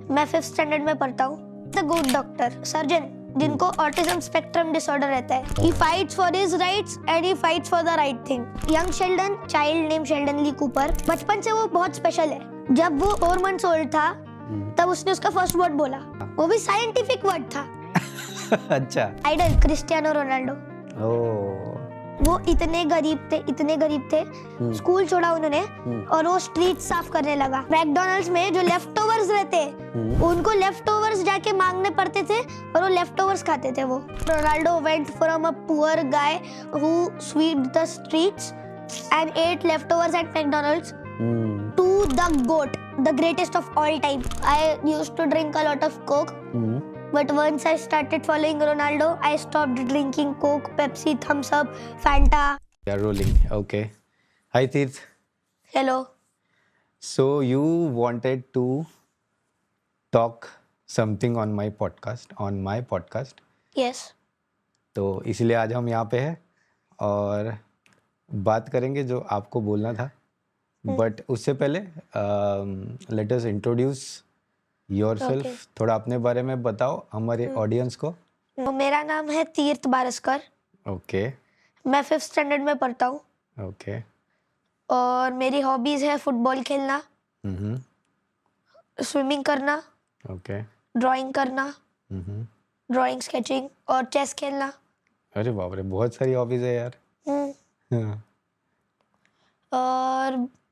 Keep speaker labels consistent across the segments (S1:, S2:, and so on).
S1: मैं 5th standard में पढ़ता हूँ। द गुड डॉक्टर, सर्जन जिनको ऑटिज्म स्पेक्ट्रम डिसऑर्डर रहता है। He fights for his rights and he fights for the right thing. Young Sheldon, child name Sheldon Lee Cooper, बचपन से वो बहुत स्पेशल है। जब वो 4 मंथ्स ओल्ड था तब उसने उसका फर्स्ट वर्ड बोला, वो भी साइंटिफिक वर्ड था।
S2: अच्छा।
S1: Idol Cristiano Ronaldo.
S2: ओह।
S1: वो इतने गरीब थे, स्कूल छोड़ा उन्होंने और वो स्ट्रीट साफ करने लगा। मैकडॉनल्ड्स में जो लेफ्ट ओवर्स रहते उनको लेफ्ट ओवर्स जाके मांगने पड़ते थे और वो लेफ्ट ओवर्स खाते थे वो। Ronaldo went from a poor guy who swept the streets and ate leftovers at McDonald's to the GOAT, the greatest of all time. I used to drink a lot of Coke, but once I started following Ronaldo, I stopped drinking Coke, Pepsi, Thumbs Up, Fanta.
S2: We are rolling. Okay. Hi Tirth.
S1: Hello.
S2: So you wanted to talk something on my podcast.
S1: Yes.
S2: तो इसलिए आज हम यहाँ पे हैं और बात करेंगे जो आपको बोलना था। बट उससे पहले let us introduce yourself.
S1: Okay.
S2: थोड़ा अपने बारे में बताओ हमारे ऑडियंस को।
S1: तो मेरा नाम है तीर्थ बारस्कर।
S2: ओके।
S1: मैं 5th स्टैंडर्ड में पढ़ता हूँ
S2: ओके।
S1: और मेरी हॉबीज है फुटबॉल खेलना, स्विमिंग करना,
S2: ओके।
S1: ड्राइंग करना, ड्राइंग स्केचिंग और चेस खेलना।
S2: अरे बाप रे, बहुत सारी हॉबीज है यार। हाँ।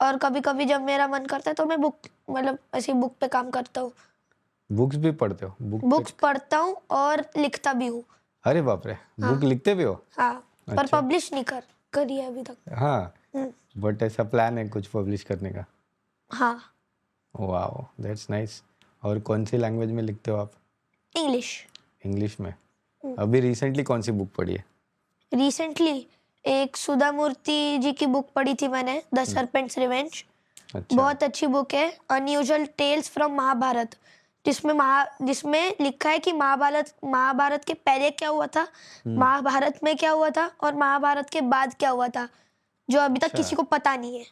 S1: और कभी-कभी जब मेरा मन करता है तो मैं ऐसी बुक पे काम करता हूँ।
S2: बुक्स भी पढ़ते हो?
S1: बुक्स पढ़ता हूँ और लिखता भी हूँ।
S2: अरे बाप रे, बुक लिखते भी हो?
S1: हाँ, पर
S2: अच्छा।
S1: पब्लिश नहीं करी है अभी तक।
S2: हाँ, बट ऐसा प्लान है कुछ पब्लिश करने का?
S1: हाँ।
S2: Wow, that's nice. और कौन सी लैंग्वेज में लिखते हो आप? इंग्लिश में। अभी रिसेंटली कौन सी बुक पढ़ी है?
S1: रिसेंटली एक सुधा मूर्ति जी की बुक पढ़ी थी मैंने, द सर्पेंट्स रिवेंज।
S2: अच्छा।
S1: बहुत अच्छी बुक है, अनयूजुअल टेल्स फ्रॉम महाभारत, जिसमें लिखा है कि महाभारत के पहले क्या हुआ था, महाभारत में क्या हुआ था और महाभारत के बाद क्या हुआ था, जो अभी तक किसी को पता नहीं है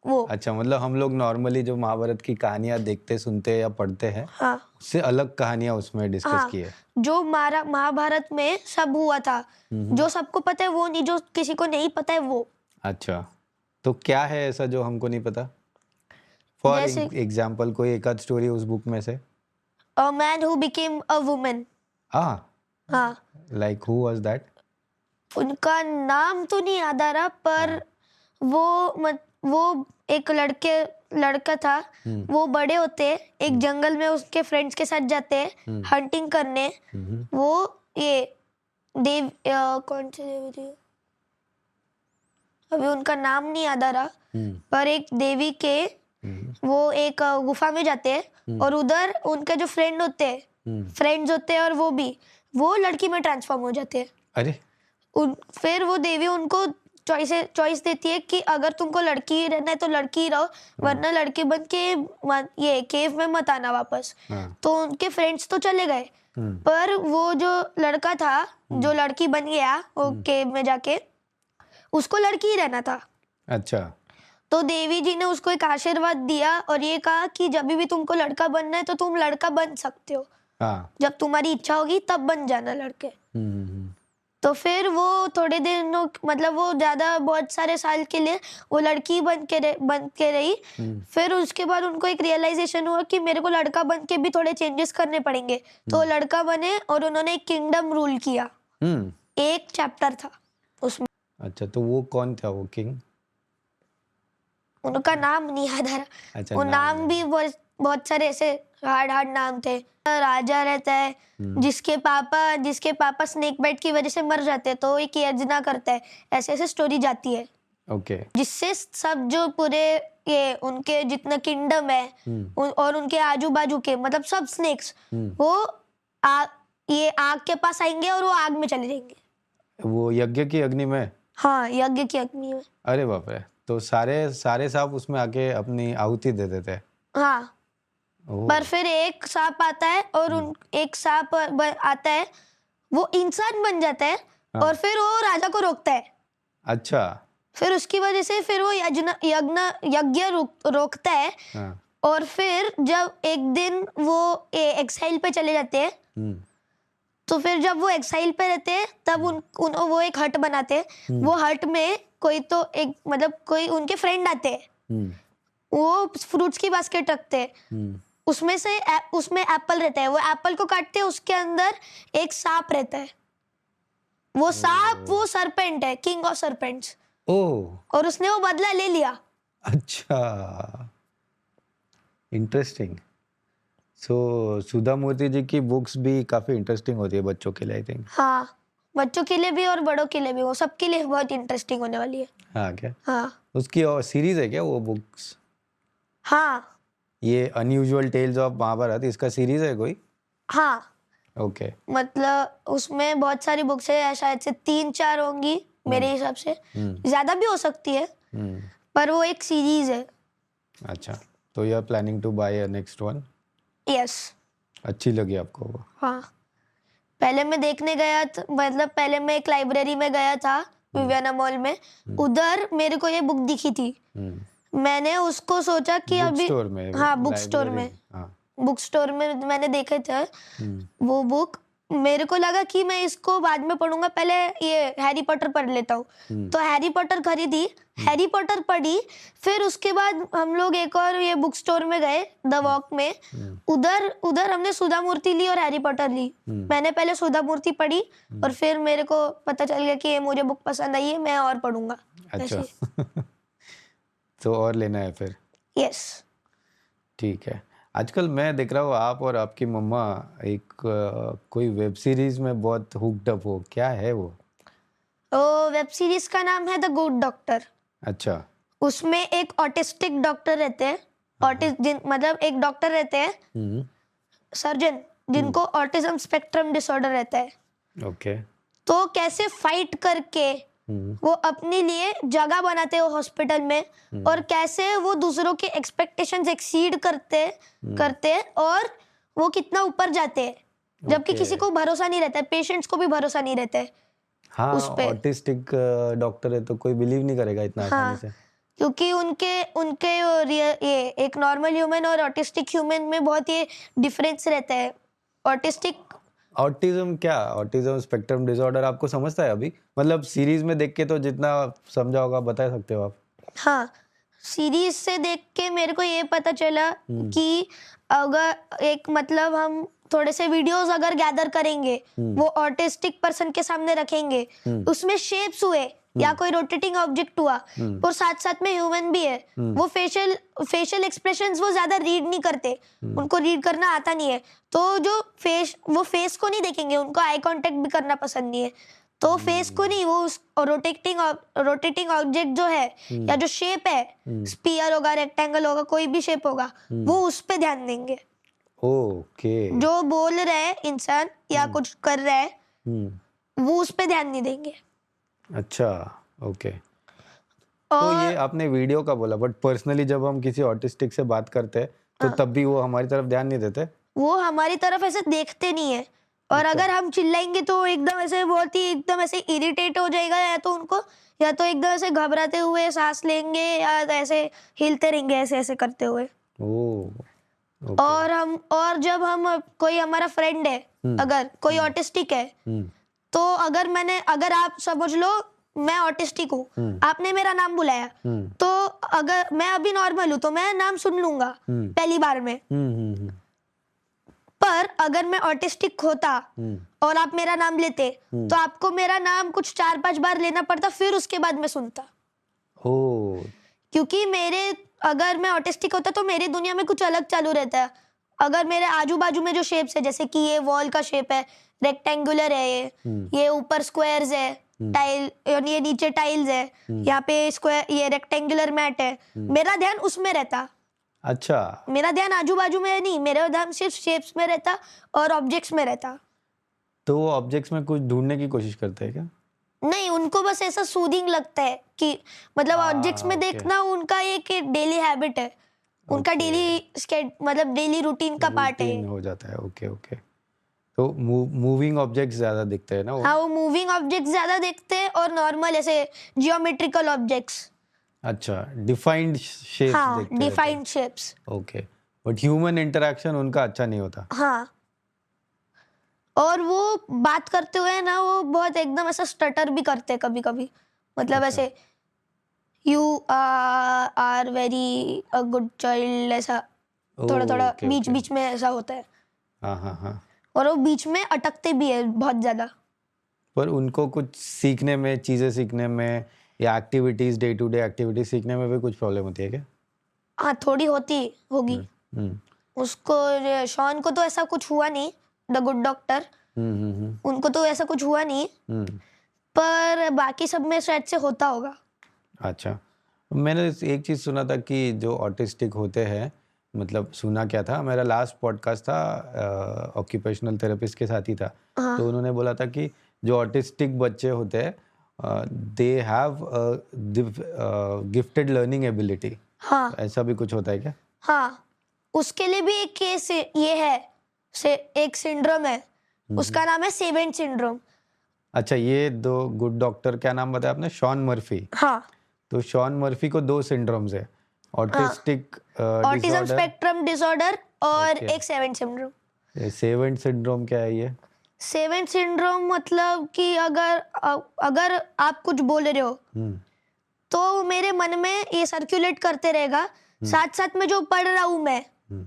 S1: वो।
S2: अच्छा, मतलब हम लोग नॉर्मली जो महाभारत की कहानियां देखते, सुनते या पढ़ते हैं,
S1: हाँ,
S2: उससे अलग कहानियां उसमें डिस्कस की है।
S1: जो महाभारत में सब हुआ था, जो सबको पता है वो नहीं, जो किसी को नहीं पता है वो।
S2: अच्छा, तो क्या है ऐसा जो हमको नहीं पता? फॉर एग्जाम्पल कोई एक आध स्टोरी उस बुक में से।
S1: A man who became a woman. हाँ।
S2: Like who was that?
S1: उनका नाम तो नहीं याद आ रहा, पर वो एक लड़का था। वो बड़े होते हैं, एक जंगल में उसके फ्रेंड्स के साथ जाते हैं हंटिंग करने। वो ये कौन से देवी थी, अभी उनका नाम नहीं याद आ रहा, पर एक देवी के वो एक गुफा में जाते हैं और उधर उनके जो फ्रेंड्स होते हैं और वो लड़की में ट्रांसफॉर्म हो जाते हैं।
S2: अरे
S1: फिर वो देवी उनको चॉइस देती है कि अगर तुमको लड़की ही रहना है तो लड़की ही रहो, वरना लड़के बन के ये केव में मत आना वापस। तो उनके फ्रेंड्स तो चले गए, पर वो जो लड़का था जो लड़की बन गया वो केव में जाके, उसको लड़की ही रहना था।
S2: अच्छा।
S1: तो देवी जी ने उसको एक आशीर्वाद दिया और ये कहा कि जब भी तुमको लड़का बनना है तो तुम लड़का बन सकते हो। जब तुम्हारी इच्छा होगी तब बन जाना लड़के। तो फिर वो थोड़े दिनों, मतलब वो बहुत सारे साल के लिए वो लड़की बन के रही। फिर उसके बाद उनको एक रियलाइजेशन हुआ कि मेरे को लड़का बन के भी थोड़े चेंजेस करने पड़ेंगे। तो वो लड़का बने और उन्होंने एक किंगडम रूल किया। एक चैप्टर था उसमें।
S2: अच्छा, तो वो कौन था वो किंग?
S1: उनका नाम नहीं याद आ रहा।
S2: अच्छा,
S1: वो नाम भी बहुत सारे ऐसे हार्ड नाम थे। राजा रहता है जिसके पापा स्नेक बाइट की वजह से मर जाते हैं, तो एक यज्ञ करता है। ऐसे स्टोरी जाती है।
S2: ओके।
S1: जिससे सब जो पूरे ये उनके जितना किंगडम है और उनके आजू बाजू के मतलब सब स्नेक्स वो ये आग के पास आएंगे और वो आग में चले जाएंगे।
S2: वो यज्ञ की अग्नि में?
S1: हाँ, यज्ञ की अग्नि में।
S2: अरे बाप रे, तो सारे सांप उसमें आके अपनी आहुति दे देते हैं?
S1: हाँ, पर फिर एक सांप आता है और एक सांप आता है, वो इंसान बन जाता है और फिर वो राजा को रोकता है।
S2: अच्छा।
S1: फिर उसकी वजह से फिर वो यज्ञ रोकता है और फिर जब एक दिन वो एक्साइल पे चले जाते हैं,
S2: हम्म
S1: तो फिर जब वो एक्साइल पे रहते हैं तब वो एक हट बनाते हैं। वो हट में कोई तो एक मतलब कोई उनके फ्रेंड आते हैं,
S2: हम्म
S1: वो फ्रूट्स की बास्केट रखते हैं,
S2: हम्म
S1: उसमें एप्पल रहता है, वो एप्पल को काटते हैं, उसके अंदर एक सांप रहता है। वो सांप वो सरपेंट है, किंग ऑफ सरपेंट्स,
S2: ओह
S1: और उसने वो बदला ले लिया।
S2: अच्छा, इंटरेस्टिंग। सो सुधा मूर्ति जी की बुक्स भी काफी इंटरेस्टिंग होती है बच्चों के लिए, आई थिंक।
S1: हाँ, बच्चों के लिए भी और बड़ों के लिए भी, वो सबके लिए बहुत इंटरेस्टिंग होने वाली है।
S2: हाँ क्या?
S1: हाँ
S2: उसकी और सीरीज है क्या वो बुक्स?
S1: हाँ
S2: ये अनयूजुअल टेल्स ऑफ महाभारत, इसका सीरीज है कोई?
S1: हाँ,
S2: ओके।
S1: मतलब उसमें बहुत सारी बुक्स है, शायद से 3-4 होंगी मेरे हिसाब से,
S2: हम्म
S1: ज्यादा भी हो सकती है,
S2: हम्म
S1: पर वो एक सीरीज है।
S2: अच्छा, तो you are planning to buy a next one?
S1: Yes.
S2: अच्छी लगी आपको वो?
S1: हाँ, पहले मैं देखने गया मतलब पहले मैं एक लाइब्रेरी में गया था, विवियाना मॉल में, उधर मेरे को ये बुक दिखी थी। मैंने उसको सोचा कि
S2: बुक
S1: अभी,
S2: स्टोर में?
S1: हाँ बुक स्टोर में,
S2: हाँ।
S1: बुक स्टोर में मैंने देखे थे वो बुक। मेरे को लगा कि मैं इसको बाद में पढ़ूंगा, पहले ये हैरी पॉटर पढ़ लेता हूँ। तो हैरी पॉटर खरीदी, हैरी पॉटर पढ़ी, फिर उसके बाद हम लोग एक और ये बुक स्टोर में गए, द वॉक में, उधर हमने सुधा मूर्ति ली और हैरी पॉटर ली। मैंने पहले सुधा मूर्ति पढ़ी और फिर मेरे को पता चल गया कि ये मुझे बुक पसंद आई है, मैं और पढ़ूंगा।
S2: अच्छा तो और लेना है फिर?
S1: यस।
S2: ठीक है। आजकल मैं देख रहा हूँ आप और आपकी मम्मा एक कोई वेब सीरीज में बहुत हुक्ड अप हो, क्या है वो?
S1: तो वेब सीरीज का नाम है द गुड डॉक्टर।
S2: अच्छा।
S1: उसमें एक ऑटिस्टिक डॉक्टर रहते हैं, मतलब एक डॉक्टर रहते हैं,
S2: हम्म
S1: सर्जन, जिनको ऑटिज्म स्पेक्ट्रम डिसऑर्डर रहता है।
S2: ओके।
S1: तो कैसे फाइट करके वो अपने लिए जगह बनाते हैं हॉस्पिटल में, और कैसे वो दूसरों के एक्सपेक्टेशंस एक्सीड करते हैं और वो कितना ऊपर जाते हैं, जबकि
S2: Okay.
S1: किसी को भरोसा नहीं रहता है, पेशेंट्स को भी भरोसा नहीं रहता है
S2: हाँ,
S1: उस पे।
S2: ऑटिस्टिक डॉक्टर है तो कोई बिलीव नहीं करेगा इतना आसानी
S1: हाँ,
S2: से।
S1: क्योंकि उनके उनके ये एक नॉर्मल ह्यूमन और ऑटिस्टिक ह्यूमन में बहुत ये डिफरेंस रहता है। ऑटिस्टिक,
S2: ऑटिज्म क्या, ऑटिज्म स्पेक्ट्रम डिसऑर्डर आपको समझता है अभी? मतलब सीरीज में देख के तो जितना समझा होगा बता सकते हो आप?
S1: हाँ, सीरीज से देख के मेरे को ये पता चला कि अगर एक मतलब हम थोड़े से वीडियोस अगर गैदर करेंगे, वो ऑटिस्टिक पर्सन के सामने रखेंगे, उसमें शेप्स हुए या कोई रोटेटिंग ऑब्जेक्ट हुआ, और साथ साथ में ह्यूमन भी है, वो फेशियल एक्सप्रेशंस वो ज्यादा रीड नहीं करते, उनको रीड करना आता नहीं है, तो वो फेस को नहीं देखेंगे, उनको आई कांटेक्ट भी करना पसंद नहीं है, तो फेस को नहीं, वो रोटेटिंग ऑब्जेक्ट जो है या जो शेप है, स्फीयर होगा, रेक्टेंगल होगा, कोई भी शेप होगा, वो उस पे ध्यान देंगे।
S2: ओके।
S1: जो बोल रहा है इंसान या कुछ कर रहा है, वो उस पे ध्यान नहीं देंगे।
S2: अच्छा, ओके। तो ये आपने वीडियो का बोला, बट पर्सनली जब हम किसी ऑटिस्टिक से बात करते हैं तो तब भी वो हमारी तरफ ध्यान नहीं देते?
S1: वो हमारी तरफ ऐसे देखते नहीं है, और अगर हम चिल्लाएंगे तो एकदम ऐसे बहुत ही एकदम ऐसे इरिटेट हो जाएगा, या तो एकदम ऐसे घबराते हुए सांस लेंगे, या ऐसे हिलते रहेंगे ऐसे ऐसे करते हुए।
S2: ओके।
S1: और जब हम कोई हमारा फ्रेंड है, अगर कोई ऑटिस्टिक है, तो अगर आप समझ लो मैं ऑटिस्टिक हूँ, आपने मेरा नाम बुलाया, तो अगर मैं अभी नॉर्मल हूँ तो मैं नाम सुन लूंगा पहली बार में, पर अगर मैं ऑटिस्टिक होता और आप मेरा नाम लेते, तो आपको मेरा नाम कुछ 4-5 बार लेना पड़ता, फिर उसके बाद मैं सुनता।
S2: ओ,
S1: क्योंकि अगर मैं ऑटिस्टिक होता तो मेरी दुनिया में कुछ अलग चालू रहता है। अगर मेरे आजू बाजू में जो शेप्स है, जैसे कि ये वॉल का शेप है, रेक्टेंगुलर है, ये ऊपर स्क्वायर्स है, टाइल, ये नीचे टाइल्स है, यहाँ पे स्क्वायर, ये रेक्टेंगुलर मैट है, मेरा ध्यान उसमें रहता।
S2: अच्छा।
S1: मेरा ध्यान आजू बाजू में नहीं, मेरा ध्यान सिर्फ शेप्स में रहता और ऑब्जेक्ट्स में रहता।
S2: तो वो ऑब्जेक्ट्स में कुछ ढूंढने की कोशिश करते हैं क्या?
S1: नहीं, उनको बस ऐसा सूदिंग लगता है कि मतलब ऑब्जेक्ट्स में देखना उनका एक डेली हैबिट है, उनका डेली रूटीन का पार्ट है,
S2: हो जाता है। Okay okay. तो मूविंग ऑब्जेक्ट्स ज्यादा दिखते हैं ना वो?
S1: हाँ, वो मूविंग ऑब्जेक्ट्स ज्यादा देखते हैं और नॉर्मल ऐसे जियोमेट्रिकल ऑब्जेक्ट्स।
S2: अच्छा, डिफाइंड शेप्स
S1: हाँ,
S2: देखते हैं।
S1: Defined shapes.
S2: Okay. But human interaction उनका अच्छा नहीं होता।
S1: हाँ, और वो बात करते हुए ना वो बहुत एकदम ऐसा स्टटर भी करते कभी कभी, मतलब
S2: अच्छा।
S1: ऐसे you are very a good child, ऐसा थोड़ा थोड़ा
S2: ओके
S1: बीच
S2: ओके।
S1: बीच में ऐसा होता है,
S2: हाँ हाँ हाँ।
S1: और वो बीच में अटकते भी है बहुत ज्यादा।
S2: पर उनको कुछ सीखने में, चीज़ें सीखने में या activities, day to day activities सीखने में भी कुछ प्रॉब्लम होती है क्या?
S1: हाँ, थोड़ी होती होगी।
S2: हम्म
S1: उसको, शॉन को तो ऐसा कुछ हुआ नहीं, द गुड डॉक्टर,
S2: हम्म।
S1: उनको तो ऐसा कुछ हुआ नहीं, पर बाकी सब में शायद से होता होगा।
S2: अच्छा। मैंने एक चीज़ सुना था कि जो ऑटिस्टिक होते हैं, मतलब सुना क्या था, मेरा लास्ट पॉडकास्ट था ऑक्यूपेशनल थेरेपिस्ट के साथ ही था,
S1: हाँ
S2: तो उन्होंने बोला था कि जो ऑटिस्टिक बच्चे होते हैं they have gifted learning ability.
S1: हाँ
S2: ऐसा भी कुछ होता है क्या?
S1: हाँ, उसके लिए भी एक केस ये है, एक सिंड्रोम है, उसका नाम है सेवेंट सिंड्रोम।
S2: अच्छा, ये दो गुड डॉक्टर, क्या नाम बताया आपने? Shaun Murphy.
S1: हाँ
S2: तो शॉन मर्फी को 2 सिंड्रोम्स है, autistic
S1: autism
S2: disorder.
S1: Spectrum disorder और
S2: ओके।
S1: एक सेवेंट सिंड्रोम।
S2: सेवेंट सिंड्रोम क्या है ये?
S1: सेवेंट सिंड्रोम मतलब कि अगर आप कुछ बोल रहे हो
S2: हम्म
S1: तो मेरे मन में ये सर्कुलेट करते रहेगा, साथ साथ में जो पढ़ रहा हूँ मैं,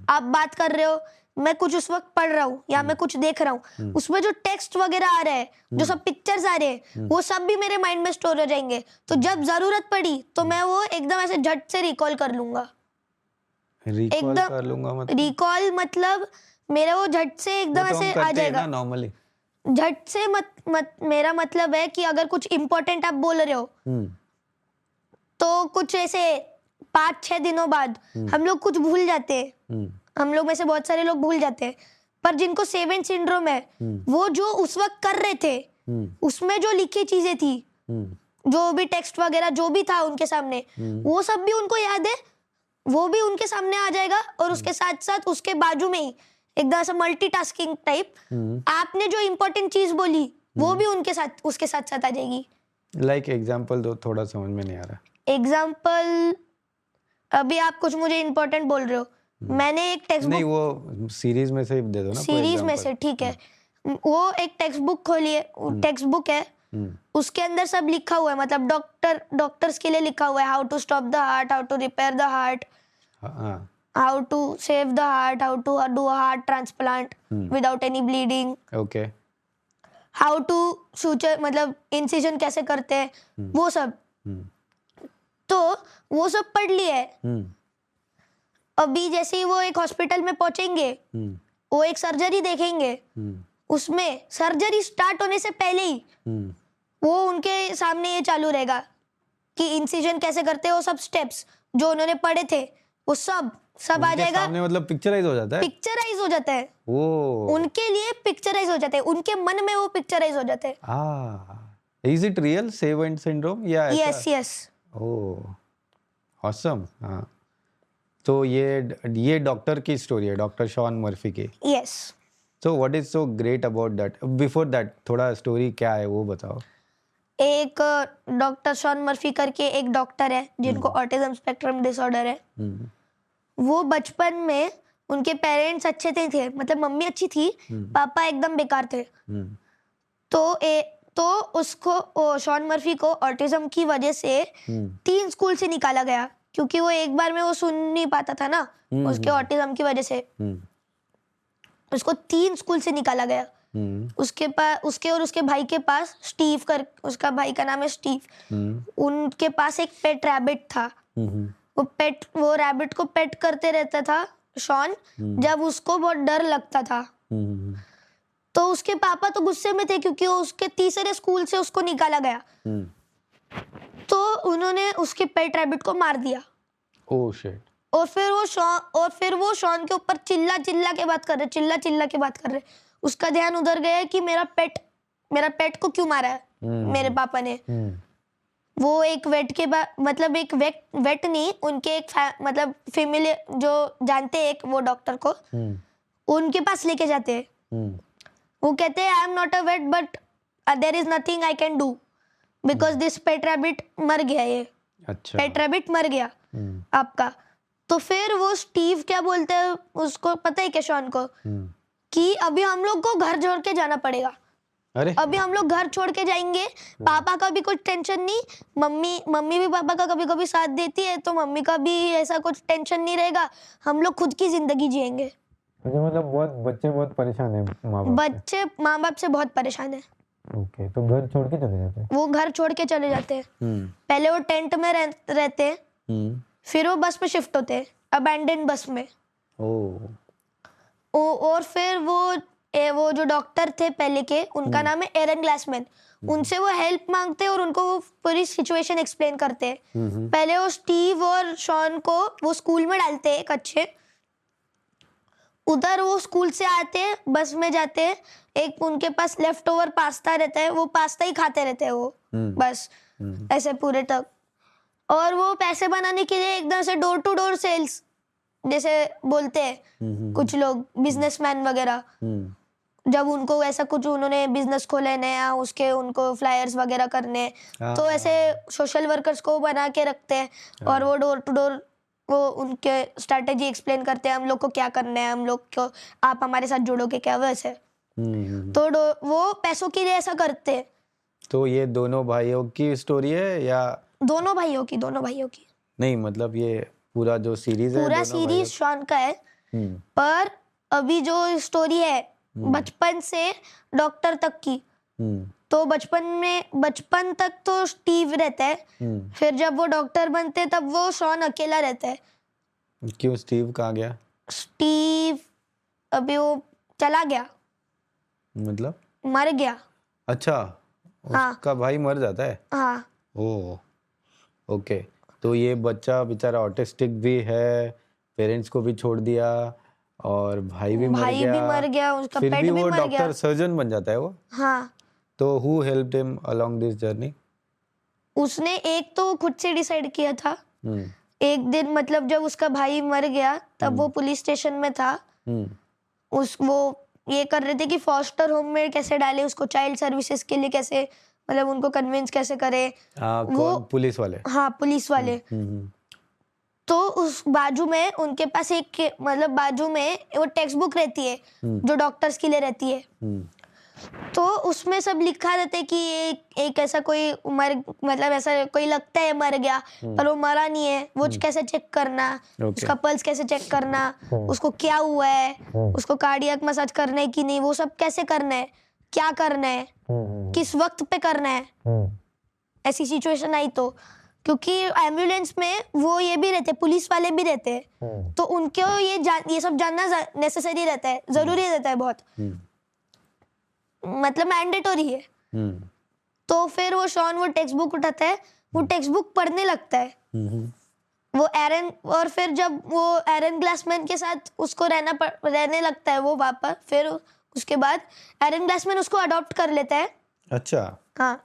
S1: आप बात कर रहे हो, मैं कुछ उस वक्त पढ़ रहा हूँ या मैं कुछ देख रहा हूँ, उसमें जो टेक्स्ट वगैरह आ रहे हैं, जो सब पिक्चर्स आ रहे हैं, वो सब भी मेरे माइंड में स्टोर हो जाएंगे, तो जब जरूरत पड़ी तो मैं वो एकदम ऐसे झट से रिकॉल कर लूंगा।
S2: रिकॉल
S1: एकदम
S2: कर लूंगा मतलब?
S1: रिकॉल मतलब मेरा वो झट से
S2: वो
S1: एकदम
S2: तो हम
S1: ऐसे आ
S2: करते हैं ना
S1: जाएगा।
S2: नॉर्मली।
S1: झट से मेरा मतलब है कि अगर कुछ इंपॉर्टेंट आप बोल रहे हो तो कुछ ऐसे 5-6 दिनों बाद हम लोग कुछ भूल जाते हैं, हम लोग में से बहुत सारे लोग भूल जाते हैं, पर जिनको सेवेंट सिंड्रोम है वो जो उस वक्त कर रहे थे उसमें जो लिखी चीजें थी, जो भी टेक्स्ट वगैरह जो भी था उनके सामने, वो सब भी उनको याद है, वो भी उनके सामने आ जाएगा, और उसके साथ साथ उसके बाजू में ही एकदम ऐसा मल्टीटास्किंग टाइप, आपने जो इम्पोर्टेंट चीज बोली वो भी उनके साथ उसके साथ साथ आ जाएगी।
S2: लाइक एग्जांपल दो, थोड़ा समझ में नहीं आ रहा।
S1: एग्जाम्पल, अभी आप कुछ मुझे इम्पोर्टेंट बोल रहे हो, मैंने एक टेक्स्ट
S2: नहीं,
S1: बुक,
S2: वो सीरीज में से ही दे दो ना कोई
S1: सीरीज में
S2: एग्जांपल।
S1: से, ठीक है, वो एक टेक्स्ट बुक खोलिए, टेक्स्ट बुक है, उसके अंदर सब लिखा हुआ है, मतलब डॉक्टर्स के लिए लिखा हुआ है, how to stop the heart, how to repair the heart,
S2: हाँ।
S1: how to save the heart, how to do a heart transplant without any bleeding,
S2: okay.
S1: how to suture, मतलब इंसिजन कैसे करते हैं, वो सब, तो वो सब पढ़ लिया है। अभी जैसे ही वो एक हॉस्पिटल में पहुंचेंगे, वो एक सर्जरी देखेंगे, उसमें सर्जरी स्टार्ट होने से पहले ही वो उनके सामने ये चालू रहेगा कि इंसिजन कैसे करते हैं, वो सब स्टेप्स जो उन्होंने पढ़े थे वो सब आ
S2: उनके
S1: जाएगा,
S2: सामने मतलब पिक्चराइज हो जाता है।
S1: पिक्चराइज हो जाता है,
S2: ओ,
S1: उनके लिए पिक्चराइज हो जाते हैं, उनके मन में वो पिक्चराइज हो जाते हैं।
S2: Is it real seventh syndrome या ऐसा?
S1: यस यस,
S2: ओह, ऑसम। हाँ, तो ये डॉक्टर की स्टोरी है, डॉक्टर शॉन मर्फी की।
S1: Yes.
S2: So what is so great about that? Before that थोड़ा स्टोरी क्या है वो बताओ।
S1: एक डॉक्टर शॉन मर्फी करके एक डॉक्टर है जिनको ऑटिज्म स्पेक्ट्रम डिसऑर्डर है। वो बचपन में उनके पेरेंट्स अच्छे थे, मतलब मम्मी अच्छी थी, पापा एकदम बेकार थे, तो उसको शॉन मर्फी को ऑटिज्म की वजह से 3 स्कूल से निकाला गया, क्योंकि वो एक बार में वो सुन नहीं पाता था ना, उसके ऑटिज्म की वजह से उसको 3 स्कूल से निकाला गया। उसके पास, उसके और उसके भाई के पास, स्टीव कर, उसका भाई का नाम है स्टीव, उनके पास एक पेट रैबिट था। वो रैबिट को पेट करते रहता था शॉन, जब उसको बहुत डर लगता था। तो उसके पापा तो गुस्से में थे क्योंकि वो उसके तीसरे स्कूल से उसको निकाला गया, तो उन्होंने उसके पेट रैबिट को मार दिया।
S2: Oh shit.
S1: और फिर वो शॉन के ऊपर चिल्ला चिल्ला के बात कर रहे। उसका ध्यान उधर गया कि मेरा पेट को क्यों मारा है मेरे पापा ने। वो एक वेट के बाद, मतलब एक वेट नहीं, उनके एक मतलब फैमिली जो जानते हैं एक वो डॉक्टर को, उनके पास लेके जाते हैं। वो कहते हैं I am not a vet but there is nothing I can do because this pet rabbit मर गया, ये
S2: अच्छा।
S1: पेट रैबिट मर गया आपका। तो फिर वो स्टीव क्या बोलते हैं, उसको पता है क्या शॉन को, कि अभी हम लोग को घर छोड़ के जाना पड़ेगा,
S2: अरे
S1: अभी हम लोग घर छोड़ के जाएंगे, पापा का भी कुछ टेंशन नहीं, मम्मी भी पापा का कभी कभी साथ देती है, तो मम्मी का भी ऐसा कुछ टेंशन नहीं रहेगा, हम लोग खुद की जिंदगी जिएंगे।
S2: मतलब बच्चे बहुत परेशान है माँ बाप
S1: बच्चे माँ बाप से बहुत परेशान है।
S2: ओके, तो घर छोड़ के चले जाते हैं।
S1: वो घर छोड़ के चले जाते हैं। पहले वो टेंट में रहते हैं, फिर वो बस में शिफ्ट होते हैं, अबैंडन बस में। और फिर वो जो डॉक्टर थे पहले के, उनका नाम है एरन ग्लासमैन, उनसे वो हेल्प मांगते हैं और उनको वो पूरी सिचुएशन एक्सप्लेन करते हैं। पहले वो स्टीव और शॉन को वो स्कूल में डालते हैं एक अच्छे, उधर वो स्कूल से आते हैं, बस में जाते हैं, एक उनके पास लेफ्ट ओवर पास्ता रहता है, वो पास्ता ही खाते रहते हैं वो बस ऐसे पूरे तक। और वो पैसे बनाने के लिए एकदम से डोर टू डोर सेल्स जैसे बोलते हैं कुछ लोग, बिजनेसमैन वगैरह, जब उनको ऐसा कुछ उन्होंने बिजनेस खोले नया, उसके उनको फ्लायर्स वगैरह करने, तो ऐसे सोशल वर्कर्स को बना के रखते हैं और वो डोर टू डोर वो उनके स्ट्रैटेजी एक्सप्लेन करते हैं, हम लोग को क्या करना है, हम लोग को आप हमारे साथ जुड़ोगे क्या, वैसे। तो वो पैसों के लिए ऐसा करते हैं।
S2: तो ये दोनों भाइयों की स्टोरी है या
S1: दोनों भाइयों की
S2: नहीं, मतलब ये पूरा जो सीरीज है
S1: पूरा
S2: दोनों
S1: सीरीज शॉन का है, पर अभी जो स्टोरी है बचपन से डॉक्टर तक की, तो बचपन तक तो स्टीव रहता है, फिर जब वो डॉक्टर बनते तब वो शॉन अकेला रहता है।
S2: क्यों, स्टीव कहाँ गया?
S1: स्टीव अभी वो चला गया,
S2: मतलब
S1: मर गया।
S2: अच्छा, उसका भाई मर जाता है?
S1: हाँ।
S2: ओह ओके, तो ये बच्चा बेचारा ऑटिस्टिक भी है, पेरेंट्स को भी छोड़ दिया और भाई भी मर गया,
S1: उसका
S2: फिर
S1: पेट
S2: भी
S1: भी
S2: वो
S1: मर गया।
S2: डॉक्टर सर्जन बन जाता है वो।
S1: हाँ,
S2: तो who helped him along this journey?
S1: उसने एक तो खुद से डिसाइड किया था। एक दिन मतलब जब उसका भाई मर गया तब वो पुलिस स्टेशन में था, वो ये कर रहे थे कि फॉस्टर होम में कैसे डाले उसको, चाइल्ड सर्विसेज के लिए कैसे, मतलब उनको कन्विंस कैसे करे।
S2: कौन, पुलिस वाले?
S1: हाँ, पुलिस वाले। तो उस बाजू में उनके पास मतलब बाजू में वो टेक्स्ट बुक रहती है जो डॉक्टर्स के लिए रहती है, तो उसमें सब लिखा रहता है कि एक ऐसा कोई मतलब ऐसा कोई लगता है मर गया पर वो मरा नहीं है, वो कैसे चेक करना, उसका पल्स कैसे चेक करना, उसको क्या हुआ है, उसको कार्डियक मसाज करना है कि नहीं, वो सब कैसे करना है, क्या करना है, किस वक्त पे करना है, ऐसी सिचुएशन आई तो। क्योंकि एम्बुलेंस में वो ये भी रहते, पुलिस वाले भी रहते हैं, तो उनको ये सब जानना नेसेसरी रहता है, जरूरी रहता है बहुत, मतलब मैंडेटरी है। तो फिर वो शॉन वो टेक्स्ट बुक उठाता है, वो टेक्स्ट बुक पढ़ने लगता है, वो एरन, और फिर जब वो एरन ग्लासमैन के साथ उसको रहने लगता है वो वापस, फिर उसके बाद एरन ग्लासमैन उसको अडॉप्ट कर लेता है।
S2: अच्छा।
S1: हाँ,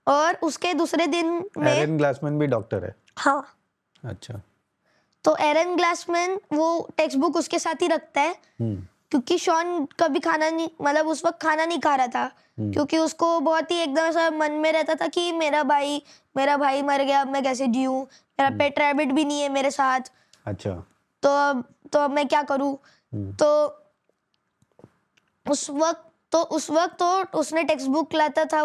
S1: और उसके दूसरे दिन में
S2: एरन ग्लासमैन भी डॉक्टर है?
S1: हाँ।
S2: अच्छा।
S1: तो एरन ग्लासमैन वो टेक्स्ट बुक उसके साथ ही रखता है, क्योंकि शॉन कभी खाना नहीं, मतलब उस वक्त खाना नहीं खा रहा था, क्योंकि उसको बहुत ही एकदम ऐसा मन में रहता था कि मेरा भाई मर गया, अब मैं कैसे जीऊं, मेरा पेट रैबिट भी नहीं है मेरे साथ।
S2: अच्छा।
S1: तो अब मैं क्या करूं। तो उस वक्त तो उसने टेक्स्ट बुक लाता था,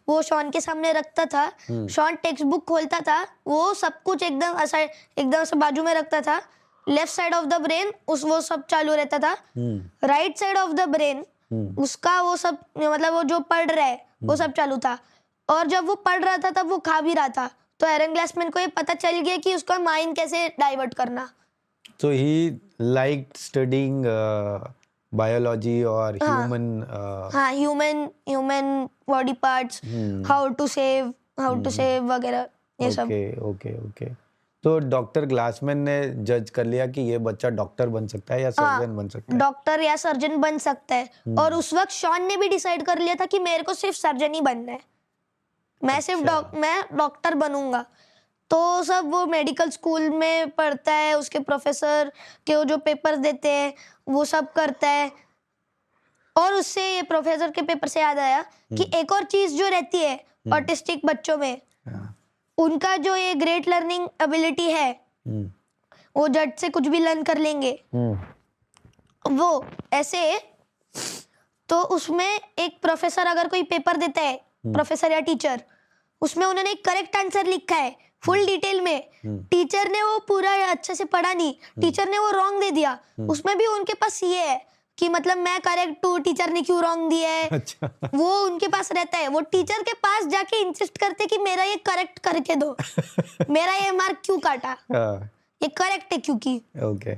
S1: वो शॉन के सामने रखता था, शॉन टेक्स्ट बुक खोलता था, वो सब कुछ एकदम ऐसा बाजू में रखता था, left side of the brain वो सब चालू रहता था, right side of the brain उसका वो सब, मतलब वो जो पढ़ रहा है वो सब चालू था, और जब वो पढ़ रहा था तब वो खा भी रहा था। तो एरन ग्लासमैन को ये पता चल गया कि उसका माइंड कैसे डाइवर्ट करना।
S2: So he liked studying biology or
S1: human body parts, how to save वगैरह ये सब।
S2: ओके। तो डॉक्टर ग्लासमैन ने जज कर लिया कि ये बच्चा डॉक्टर बन सकता है या सर्जन बन सकता है?
S1: डॉक्टर या सर्जन बन सकता है, और उस वक्त शॉन ने भी डिसाइड कर लिया था कि मेरे को सिर्फ सर्जन ही बनना है, मैं सिर्फ मैं डॉक्टर बनूंगा। तो सब वो मेडिकल स्कूल में पढ़ता है, उसके प्रोफेसर के वो जो पेपर देते हैं वो सब करता है। और उससे ये प्रोफेसर के पेपर से याद आया कि एक और चीज जो रहती है ऑटिस्टिक बच्चों में, उनका जो ये ग्रेट लर्निंग एबिलिटी है, वो झट से कुछ भी लर्न कर लेंगे। वो ऐसे, तो उसमें एक प्रोफेसर अगर कोई पेपर देता है, प्रोफेसर या टीचर, उसमें उन्होंने एक करेक्ट आंसर लिखा है फुल डिटेल में, टीचर ने वो पूरा अच्छे से पढ़ा नहीं, टीचर ने वो रॉन्ग दे दिया, उसमें भी उनके पास ये है कि मतलब मैं करेक्ट हूँ, टीचर ने क्यों रॉन्ग दिया है।
S2: अच्छा।
S1: वो उनके पास रहता है, वो टीचर के पास जाके इंसिस्ट करते कि मेरा ये करेक्ट करके दो, मेरा ये मार्क क्यों काटा, ये करेक्ट है क्योंकि।
S2: ओके।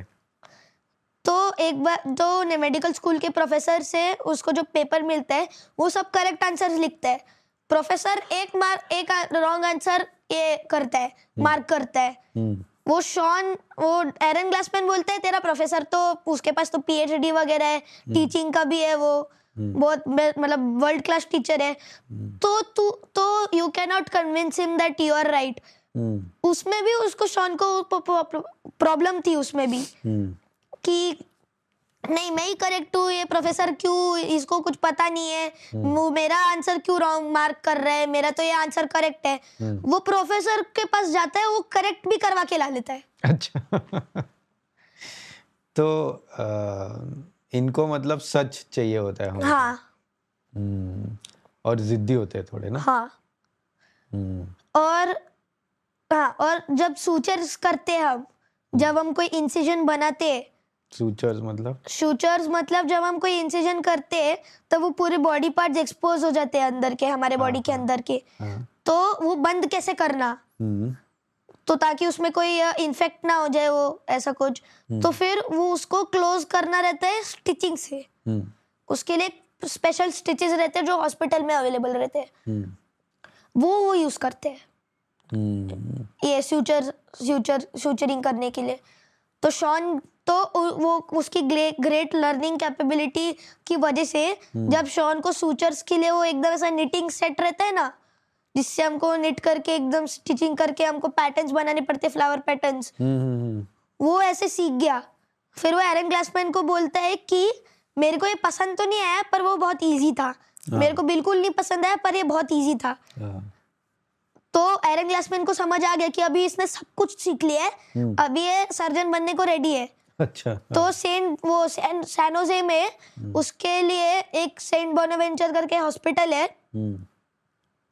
S1: तो एक बार तो मेडिकल स्कूल के प्रोफेसर से उसको जो पेपर मिलता है वो सब करेक्ट आंसर लिखता है, प्रोफेसर एक रॉन्ग आंसर ये करता है, मार्क करता है। वो शॉन, वो एरन ग्लासमैन बोलता है तेरा प्रोफेसर तो, उसके पास तो पीएचडी वगैरह है, टीचिंग का भी है, वो बहुत मतलब वर्ल्ड क्लास टीचर है, तो you can not convince him that you are right. उसमें भी उसको शॉन को प्रॉब्लम थी उसमें भी कि नहीं मैं ही करेक्ट हूँ, ये प्रोफेसर क्यों, इसको कुछ पता नहीं है, वो मेरा आंसर क्यों रॉन्ग मार्क कर रहा है, मेरा तो ये आंसर करेक्ट है। वो प्रोफेसर के पास जाता है, वो करेक्ट भी करवा के ला लेता है।
S2: अच्छा। तो इनको मतलब सच चाहिए होता है हमेशा।
S1: हाँ।
S2: और जिद्दी होते हैं थोड़े ना।
S1: हाँ। और हाँ, और जब सूचर्स करते हैं हम, जब हम कोई इंसिजन बनाते हैं,
S2: सूचर्स
S1: मतलब जब हम कोई इंसिजन करते हैं तो वो पूरे बॉडी पार्ट्स एक्सपोज हो जाते हैं अंदर के, हमारे बॉडी के अंदर के, तो वो बंद कैसे करना, तो ताकि उसमें कोई इन्फेक्ट ना हो जाए, वो ऐसा कुछ। तो फिर वो उसको क्लोज करना रहता है स्टिचिंग से। उसके लिए स्पेशल स्टिचेस रहते हैं जो हॉस्पिटल में अवेलेबल रहते हैं, वो यूज करते हैं ये सूचरिंग करने के लिए। तो शॉन तो वो उसकी ग्रेट लर्निंग कैपेबिलिटी की वजह से जब शॉन को सूचर्स के लिए वो एकदम ऐसा निटिंग सेट रहता है ना, जिससे हमको निट करके एकदम स्टिचिंग करके हमको पैटर्न्स बनाने पड़ते, फ्लावर पैटर्न्स, वो ऐसे सीख गया। फिर वो एरन ग्लासमैन को बोलता है कि मेरे को ये पसंद तो नहीं आया पर वो बहुत इजी था, मेरे को बिल्कुल नहीं पसंद आया पर ये बहुत इजी था। तो एरन ग्लासमैन को समझ आ गया कि अभी इसने सब कुछ सीख लिया है, अभी ये सर्जन बनने को रेडी है।
S2: अच्छा।
S1: तो सैन होजे में उसके लिए एक सेंट बोनावेंचर करके हॉस्पिटल है,